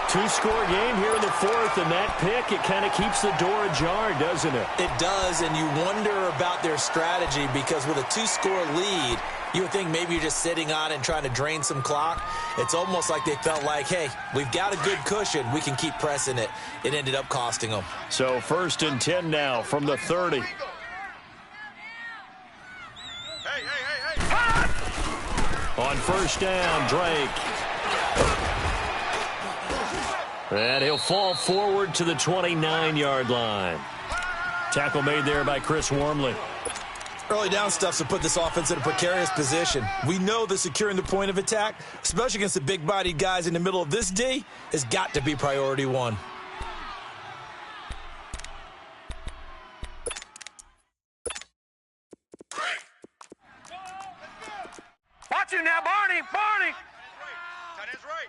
Two-score game here in the fourth, and that pick, it kind of keeps the door ajar, doesn't it? It does, and you wonder about their strategy because with a two-score lead, you would think maybe you're just sitting on it and trying to drain some clock. It's almost like they felt like, hey, we've got a good cushion. We can keep pressing it. It ended up costing them. So 1st and 10 now from the 30. Hey. On first down, Drake. And he'll fall forward to the 29-yard line. Tackle made there by Chris Wormley. Early down stuff to put this offense in a precarious position. We know that securing the point of attack, especially against the big-bodied guys in the middle of this D, has got to be priority one. Watch you now, Barney. Barney. Tight end's right.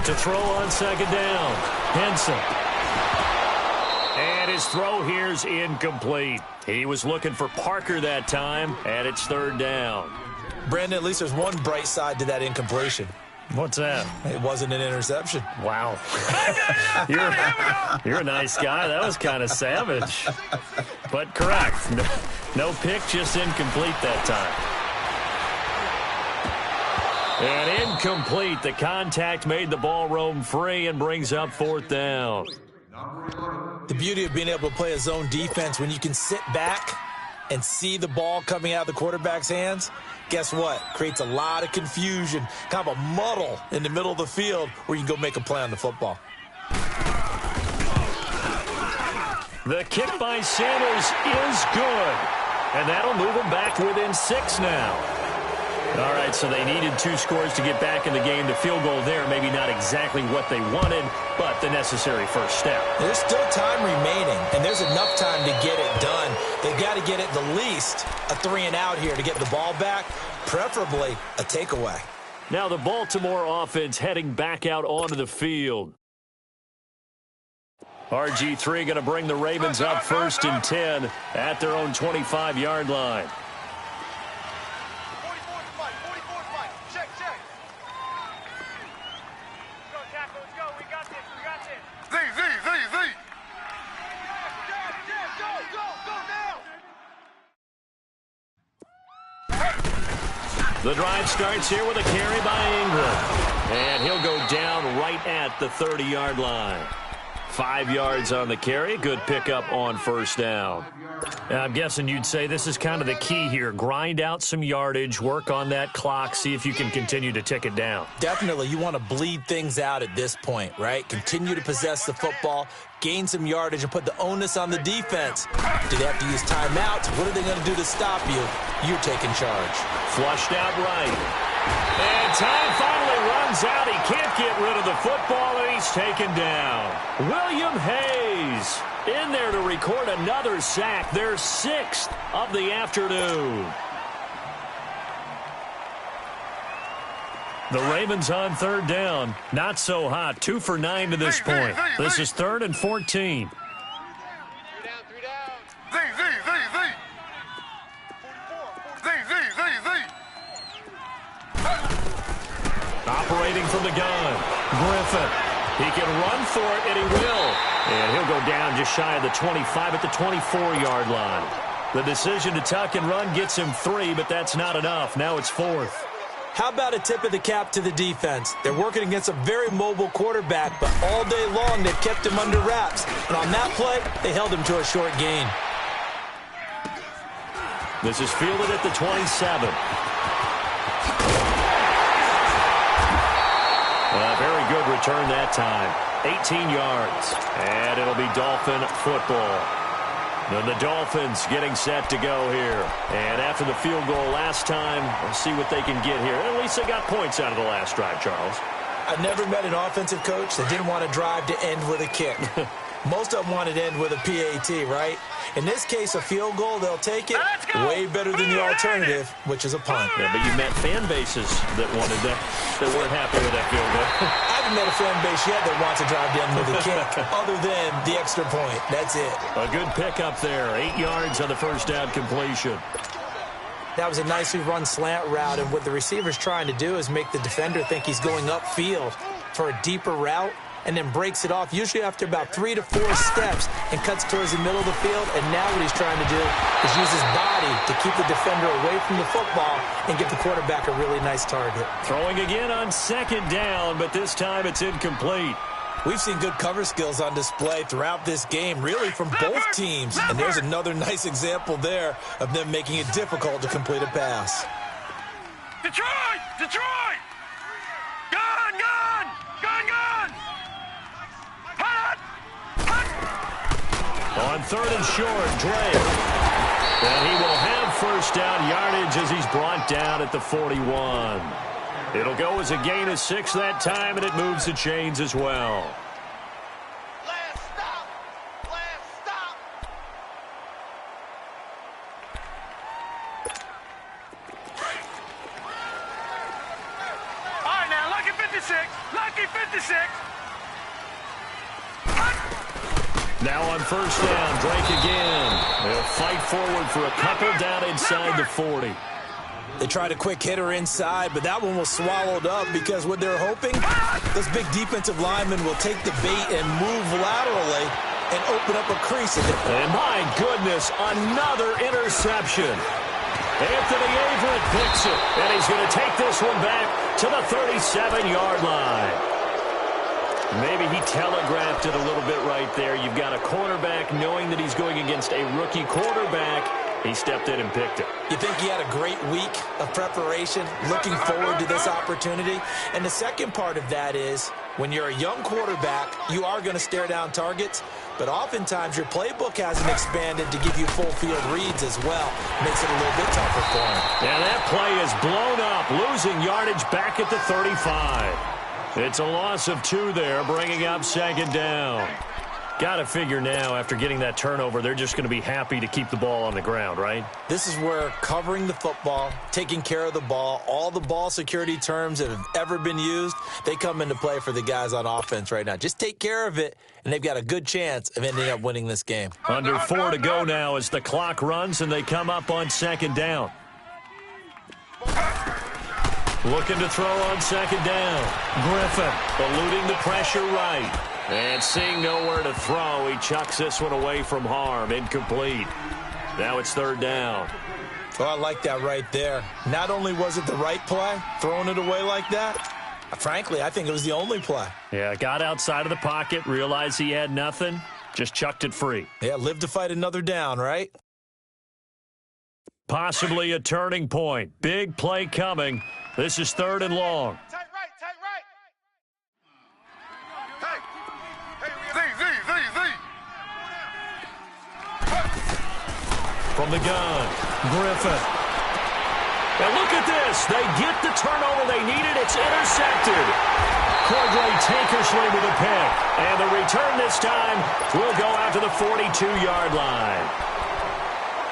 To throw on second down, Henson. And his throw here's incomplete. He was looking for Parker that time, and it's 3rd down. Brandon, at least there's one bright side to that incompletion. What's that? It wasn't an interception. Wow. You're a nice guy. That was kind of savage. But correct. No pick, just incomplete that time. And incomplete. The contact made the ball roam free and brings up 4th down. The beauty of being able to play a zone defense when you can sit back and see the ball coming out of the quarterback's hands, guess what? Creates a lot of confusion, kind of a muddle in the middle of the field where you can go make a play on the football. The kick by Sanders is good. And that'll move them back within 6 now. All right, so they needed 2 scores to get back in the game. The field goal there, maybe not exactly what they wanted, but the necessary first step. There's still time remaining, and there's enough time to get it done. They've got to get at the least a 3-and-out here to get the ball back, preferably a takeaway. Now the Baltimore offense heading back out onto the field. RG3 going to bring the Ravens up 1st and 10 at their own 25-yard line. 44's Mike. 44's Mike. Check. Go, tackle. Let's go. We got this. Z. Go now. The drive starts here with a carry by Ingram. And he'll go down right at the 30-yard line. 5 yards on the carry. Good pickup on first down. I'm guessing you'd say this is kind of the key here. Grind out some yardage, work on that clock, see if you can continue to tick it down. Definitely. You want to bleed things out at this point, right? Continue to possess the football, gain some yardage, and put the onus on the defense. Do they have to use timeouts? What are they going to do to stop you? You're taking charge. Flushed out right. And time finally runs out. He can't get rid of the football, and he's taken down. William Hayes in there to record another sack, their 6th of the afternoon. The Ravens on 3rd down. Not so hot. 2 for 9 to this point. This is 3rd and 14. 3 down. Z. 44. Operating from the gun. Griffin. He can run for it, and he will. And he'll go down just shy of the 25 at the 24-yard line. The decision to tuck and run gets him 3, but that's not enough. Now it's 4th. How about a tip of the cap to the defense? They're working against a very mobile quarterback, but all day long they've kept him under wraps. And on that play, they held him to a short gain. This is fielded at the 27. A very good return that time. 18 yards. And it'll be Dolphin football. And the Dolphins getting set to go here. And after the field goal last time, we'll see what they can get here. At least they got points out of the last drive, Charles. I've never met an offensive coach that didn't want to drive to end with a kick. Most of them wanted to end with a PAT, right? In this case, a field goal, they'll take it way better than the alternative, which is a punt. Yeah, but you met fan bases that wanted that weren't happy with that field goal. I haven't met a fan base yet that wants to drive to end with a kick, other than the extra point. That's it. A good pickup there. 8 yards on the first down completion. That was a nicely run slant route, and what the receiver's trying to do is make the defender think he's going upfield for a deeper route, and then breaks it off, usually after about 3 to 4 steps, and cuts towards the middle of the field. And now what he's trying to do is use his body to keep the defender away from the football and give the quarterback a really nice target. Throwing again on second down, but this time it's incomplete. We've seen good cover skills on display throughout this game, really from both teams. And there's another nice example there of them making it difficult to complete a pass. Detroit! Detroit! Gun! Gun! Gun! Gun! Hot! Hot! On third and short, Drake. And he will have first down yardage as he's brought down at the 41. It'll go as a gain of 6 that time, and it moves the chains as well. Last stop! Last stop! All right, now, lucky 56. Lucky 56. Now on first down, Drake again. They'll fight forward for a couple down inside the 40. They tried a quick hitter inside, but that one was swallowed up because what they're hoping, this big defensive lineman will take the bait and move laterally and open up a crease. And my goodness, another interception. Anthony Averett picks it, and he's going to take this one back to the 37-yard line. Maybe he telegraphed it a little bit right there. You've got a cornerback knowing that he's going against a rookie quarterback. He stepped in and picked it. You think he had a great week of preparation, looking forward to this opportunity? And the second part of that is, when you're a young quarterback, you are going to stare down targets, but oftentimes your playbook hasn't expanded to give you full field reads as well. Makes it a little bit tougher for him. And that play is blown up, losing yardage back at the 35. It's a loss of 2 there, bringing up second down. Got to figure now, after getting that turnover, they're just going to be happy to keep the ball on the ground, right? This is where covering the football, taking care of the ball, all the ball security terms that have ever been used, they come into play for the guys on offense right now. Just take care of it, and they've got a good chance of ending up winning this game. Under 4 to go now as the clock runs, and they come up on second down. Looking to throw on second down. Griffin eluding the pressure right. And seeing nowhere to throw, he chucks this one away from harm. Incomplete. Now it's third down. Oh, I like that right there. Not only was it the right play, throwing it away like that, frankly, I think it was the only play. Yeah, got outside of the pocket, realized he had nothing, just chucked it free. Yeah, live to fight another down, right? Possibly a turning point. Big play coming. This is third and long. Tight right, tight right. From the gun, Griffin. And look at this. They get the turnover they needed. It's intercepted. Cordray Tankersley with a pick. And the return this time will go out to the 42-yard line.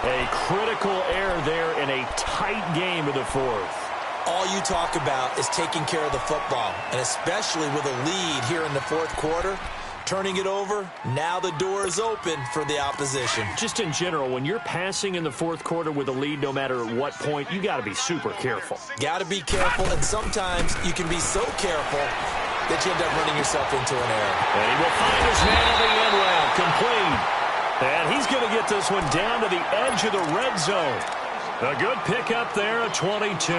A critical error there in a tight game of the fourth. All you talk about is taking care of the football, and especially with a lead here in the fourth quarter, turning it over, now the door is open for the opposition. Just in general, when you're passing in the fourth quarter with a lead, no matter at what point, you got to be super careful. Got to be careful, and sometimes you can be so careful that you end up running yourself into an error. And he will find his man on the end route, complete. And he's going to get this one down to the edge of the red zone. A good pickup there at 22.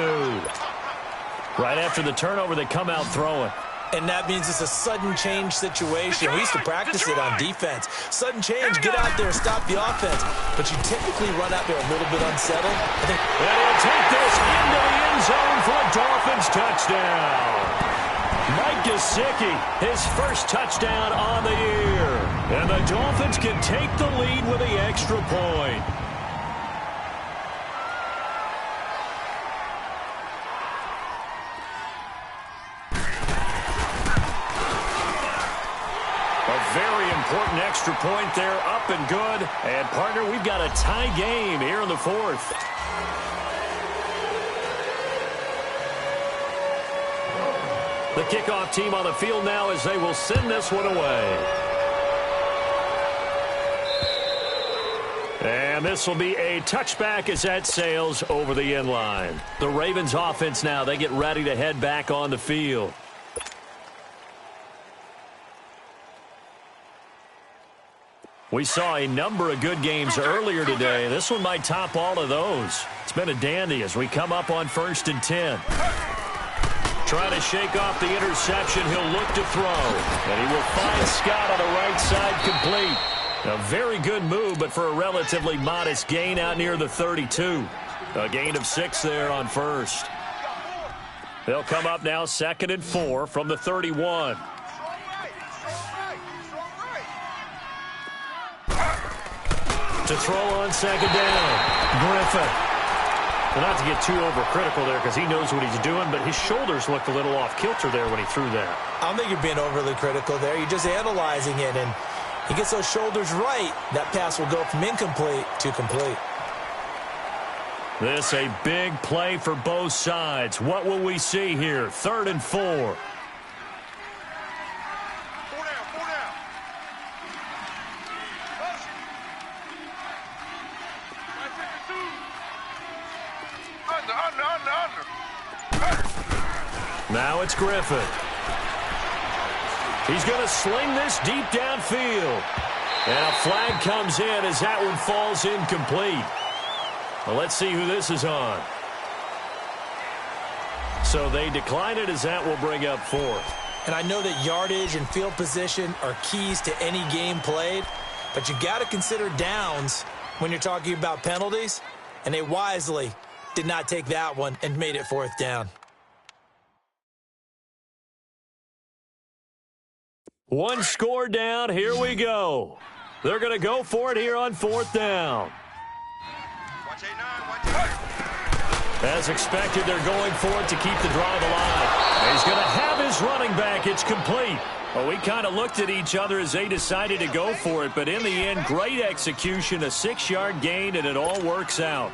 Right after the turnover, they come out throwing. And that means it's a sudden change situation. We used to practice it on defense. Sudden change, get out there, stop the offense. But you typically run out there a little bit unsettled. And he'll take this into the end zone for a Dolphins touchdown. Mike Gesicki, his first touchdown on the year. And the Dolphins can take the lead with the extra point. very important extra point there, up and good. And, partner, we've got a tie game here in the fourth. The kickoff team on the field now as they will send this one away. And this will be a touchback as that sails over the end line. The Ravens offense now, they get ready to head back on the field. We saw a number of good games earlier today. This one might top all of those. It's been a dandy as we come up on 1st and 10. Trying to shake off the interception. He'll look to throw. And he will find Scott on the right side complete. A very good move, but for a relatively modest gain out near the 32. A gain of 6 there on first. They'll come up now 2nd and 4 from the 31. To throw on 2nd down. Griffin. Well, not to get too overcritical there because he knows what he's doing, but his shoulders looked a little off kilter there when he threw that. I don't think you're being overly critical there. You're just analyzing it, and he gets those shoulders right. That pass will go from incomplete to complete. This a big play for both sides. What will we see here? 3rd and 4. Now it's Griffin. He's going to sling this deep downfield. And a flag comes in as that one falls incomplete. Well, let's see who this is on. So they decline it as that will bring up 4th. And I know that yardage and field position are keys to any game played, but you got to consider downs when you're talking about penalties, and they wisely did not take that one and made it 4th down. One score down. Here we go. They're going to go for it here on 4th down. As expected, they're going for it to keep the drive alive. He's going to have his running back. It's complete. Well, we kind of looked at each other as they decided to go for it, but in the end, great execution, a 6-yard gain, and it all works out.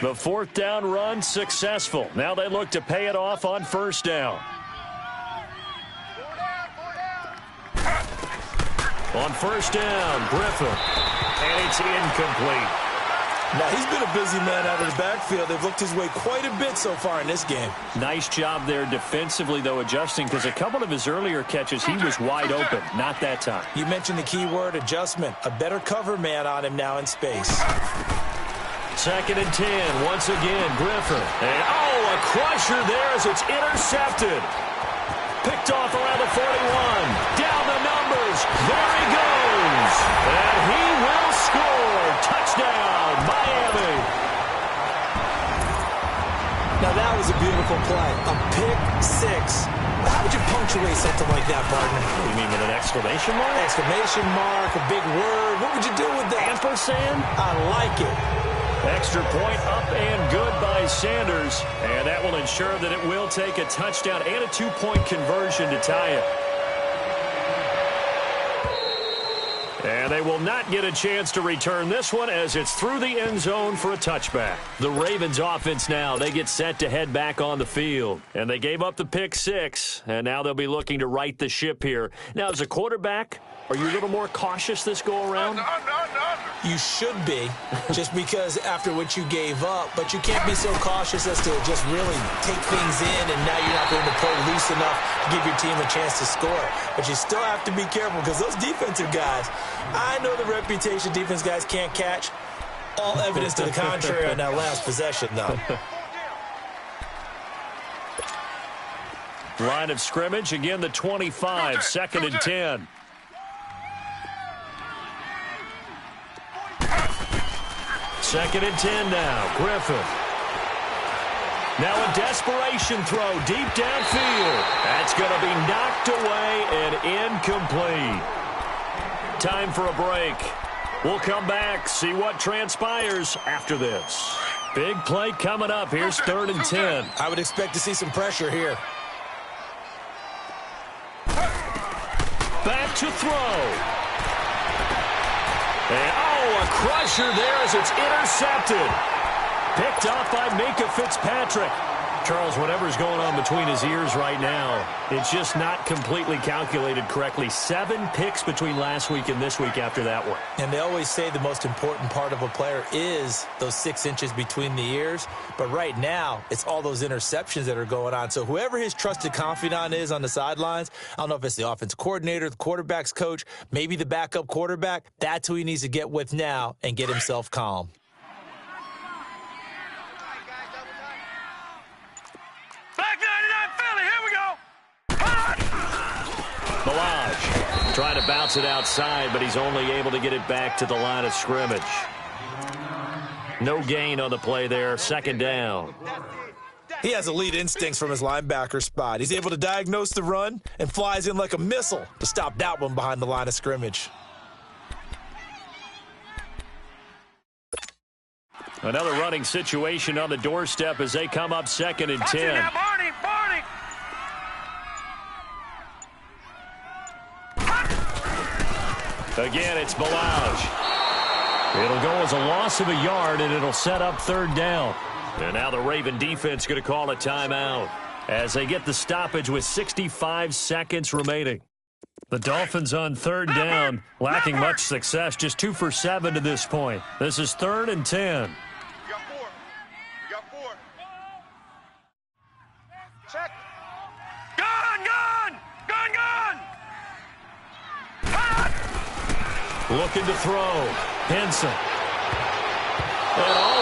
The 4th down run successful. Now they look to pay it off on 1st down. On 1st down, Griffin. And it's incomplete. Now, he's been a busy man out of the backfield. They've looked his way quite a bit so far in this game. Nice job there defensively, though, adjusting, because a couple of his earlier catches, he was wide open. Not that time. You mentioned the key word, adjustment. A better cover man on him now in space. 2nd and 10. Once again, Griffin. And, a crusher there as it's intercepted. Picked off around the 41. Down the numbers. There he goes. And he will score. Touchdown, Miami. Now, that was a beautiful play. A pick 6. How would you punctuate something like that, partner? You mean with an exclamation mark? Exclamation mark, a big word. What would you do with that? Ampersand? I like it. Extra point up and good by Sanders. And that will ensure that it will take a touchdown and a 2-point conversion to tie it. And they will not get a chance to return this one as it's through the end zone for a touchback. The Ravens offense now, they get set to head back on the field. And they gave up the pick 6, and now they'll be looking to right the ship here. Now, as a quarterback, are you a little more cautious this go-around? You should be, just because after what you gave up. But you can't be so cautious as to just really take things in, and now you're not going to play loose enough to give your team a chance to score. But you still have to be careful because those defensive guys, I know the reputation defense guys can't catch. All evidence to the contrary on that last possession, though. Line of scrimmage, again the 25, 2nd and 10. Second and 10 now. Griffin. Now a desperation throw deep downfield. That's going to be knocked away and incomplete. Time for a break. We'll come back, see what transpires after this. Big play coming up. Here's 3rd and 10. I would expect to see some pressure here. Back to throw. And, a crusher there as it's intercepted. Picked off by Minkah Fitzpatrick. Charles, whatever's going on between his ears right now, it's just not completely calculated correctly. 7 picks between last week and this week after that one. And they always say the most important part of a player is those 6 inches between the ears. But right now, it's all those interceptions that are going on. So whoever his trusted confidant is on the sidelines, I don't know if it's the offense coordinator, the quarterback's coach, maybe the backup quarterback, that's who he needs to get with now and get himself calm. Milage trying to bounce it outside, but he's only able to get it back to the line of scrimmage. No gain on the play there, 2nd down. He has elite instincts from his linebacker spot. He's able to diagnose the run and flies in like a missile to stop that one behind the line of scrimmage. Another running situation on the doorstep as they come up 2nd and 10. Again, it's Milage. It'll go as a loss of a yard, and it'll set up 3rd down. And now the Raven defense going to call a timeout as they get the stoppage with 65 seconds remaining. The Dolphins on 3rd down, lacking much success, just 2 for 7 to this point. This is 3rd and 10. We got 4. We got 4. Check. Gun! Looking to throw. Henson. And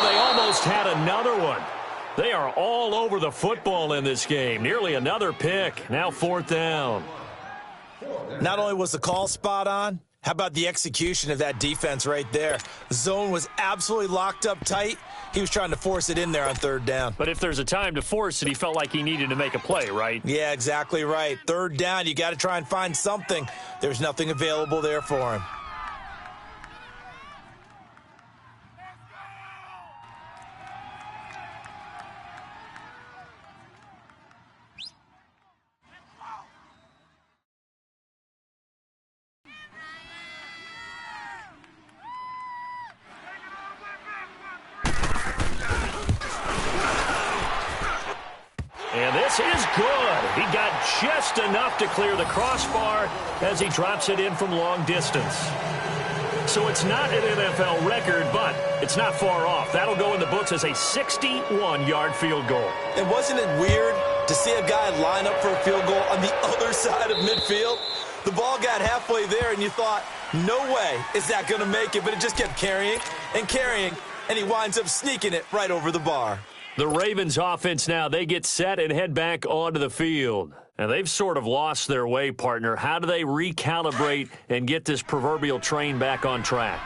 they almost had another one. They are all over the football in this game. Nearly another pick. Now 4th down. Not only was the call spot on, how about the execution of that defense right there? The zone was absolutely locked up tight. He was trying to force it in there on 3rd down. But if there's a time to force it, he felt like he needed to make a play, right? Yeah, exactly right. 3rd down, you got to try and find something. There's nothing available there for him. And this is good. He got just enough to clear the crossbar as he drops it in from long distance. So it's not an NFL record, but it's not far off. That'll go in the books as a 61-yard field goal. And wasn't it weird to see a guy line up for a field goal on the other side of midfield? The ball got halfway there, and you thought, no way is that going to make it, but it just kept carrying, and he winds up sneaking it right over the bar. The Ravens offense now, they get set and head back onto the field. And they've sort of lost their way, partner. How do they recalibrate and get this proverbial train back on track?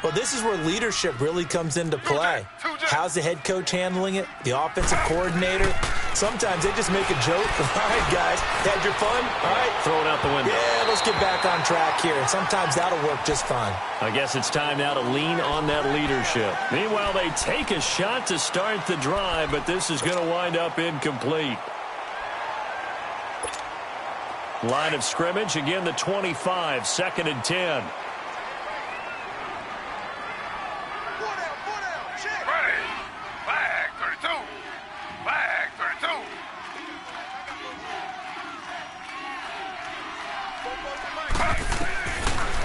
Well, this is where leadership really comes into play. How's the head coach handling it? The offensive coordinator? Sometimes they just make a joke. All right, guys, had your fun? All right. Throw it out the window. Yeah, let's get back on track here. And sometimes that'll work just fine. I guess it's time now to lean on that leadership. Meanwhile, they take a shot to start the drive, but this is going to wind up incomplete. Line of scrimmage, again the 25, 2nd and 10.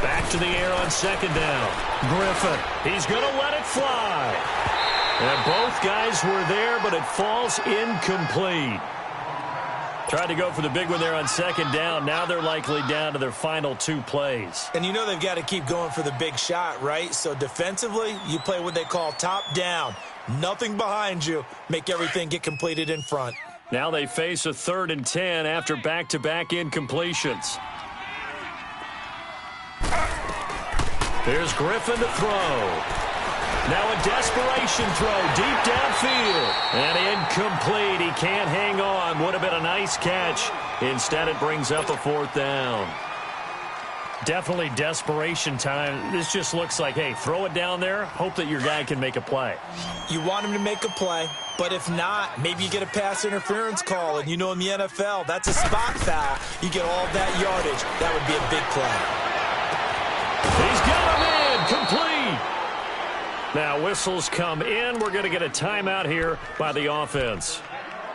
Back to the air on 2nd down. Griffin, he's going to let it fly. And both guys were there, but it falls incomplete. Tried to go for the big one there on 2nd down. Now they're likely down to their final 2 plays. And you know they've got to keep going for the big shot, right? So defensively, you play what they call top down. Nothing behind you. Make everything get completed in front. Now they face a 3rd and 10 after back-to-back incompletions. Here's Griffin to throw. Now a desperation throw deep downfield. And incomplete. He can't hang on. Would have been a nice catch. Instead, it brings up a 4th down. Definitely desperation time. This just looks like, hey, throw it down there, hope that your guy can make a play. You want him to make a play, but if not, maybe you get a pass interference call, and you know in the NFL, that's a spot foul. You get all that yardage. That would be a big play. He's got him in, complete. Now whistles come in. We're going to get a timeout here by the offense,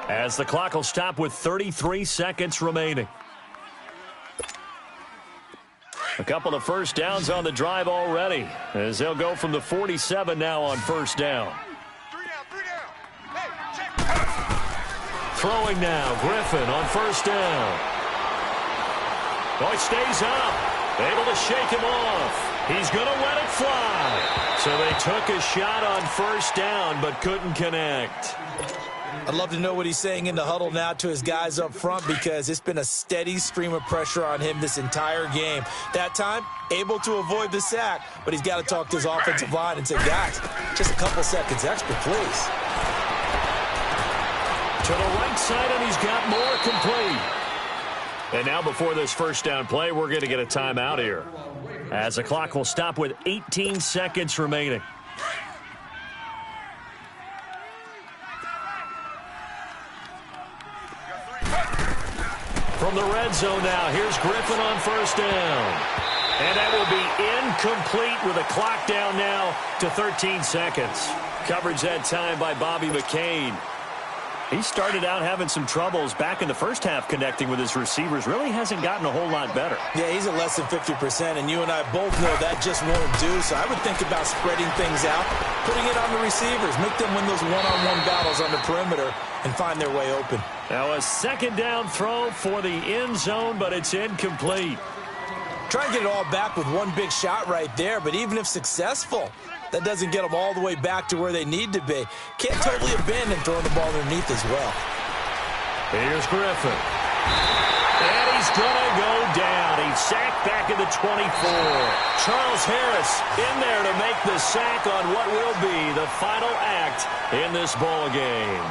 as the clock will stop with 33 seconds remaining. A couple of first downs on the drive already, as they'll go from the 47 now on first down. Three down. Hey, check. Throwing now, Griffin on first down. Oh, he stays up, able to shake him off. He's going to let it fly. So they took a shot on first down, but couldn't connect. I'd love to know what he's saying in the huddle now to his guys up front, because it's been a steady stream of pressure on him this entire game. That time, able to avoid the sack, but he's got to talk to his offensive line and say, guys, just a couple seconds extra, please. To the right side, and he's got more complete. And now before this first down play, we're going to get a timeout here, as the clock will stop with 18 seconds remaining. From the red zone now, here's Griffin on first down. And that will be incomplete with a clock down now to 13 seconds. Coverage that time by Bobby McCain. He started out having some troubles back in the first half connecting with his receivers. Really hasn't gotten a whole lot better. Yeah, he's at less than 50%, and you and I both know that just won't do. So I would think about spreading things out, putting it on the receivers, make them win those one-on-one battles on the perimeter, and find their way open. Now a second down throw for the end zone, but it's incomplete. Try and get it all back with one big shot right there, but even if successful, that doesn't get them all the way back to where they need to be. Can't totally abandon throwing the ball underneath as well. Here's Griffin. And he's going to go down. He's sacked back at the 24. Charles Harris in there to make the sack on what will be the final act in this ball game.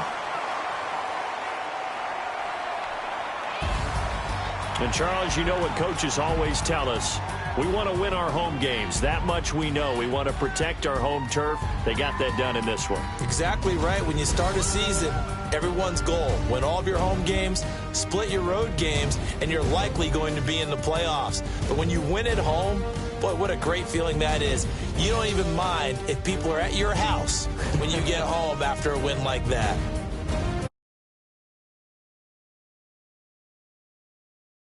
And, Charles, you know what coaches always tell us. We want to win our home games. That much we know. We want to protect our home turf. They got that done in this one. Exactly right. When you start a season, everyone's goal, win all of your home games, split your road games, and you're likely going to be in the playoffs. But when you win at home, boy, what a great feeling that is. You don't even mind if people are at your house when you get home after a win like that.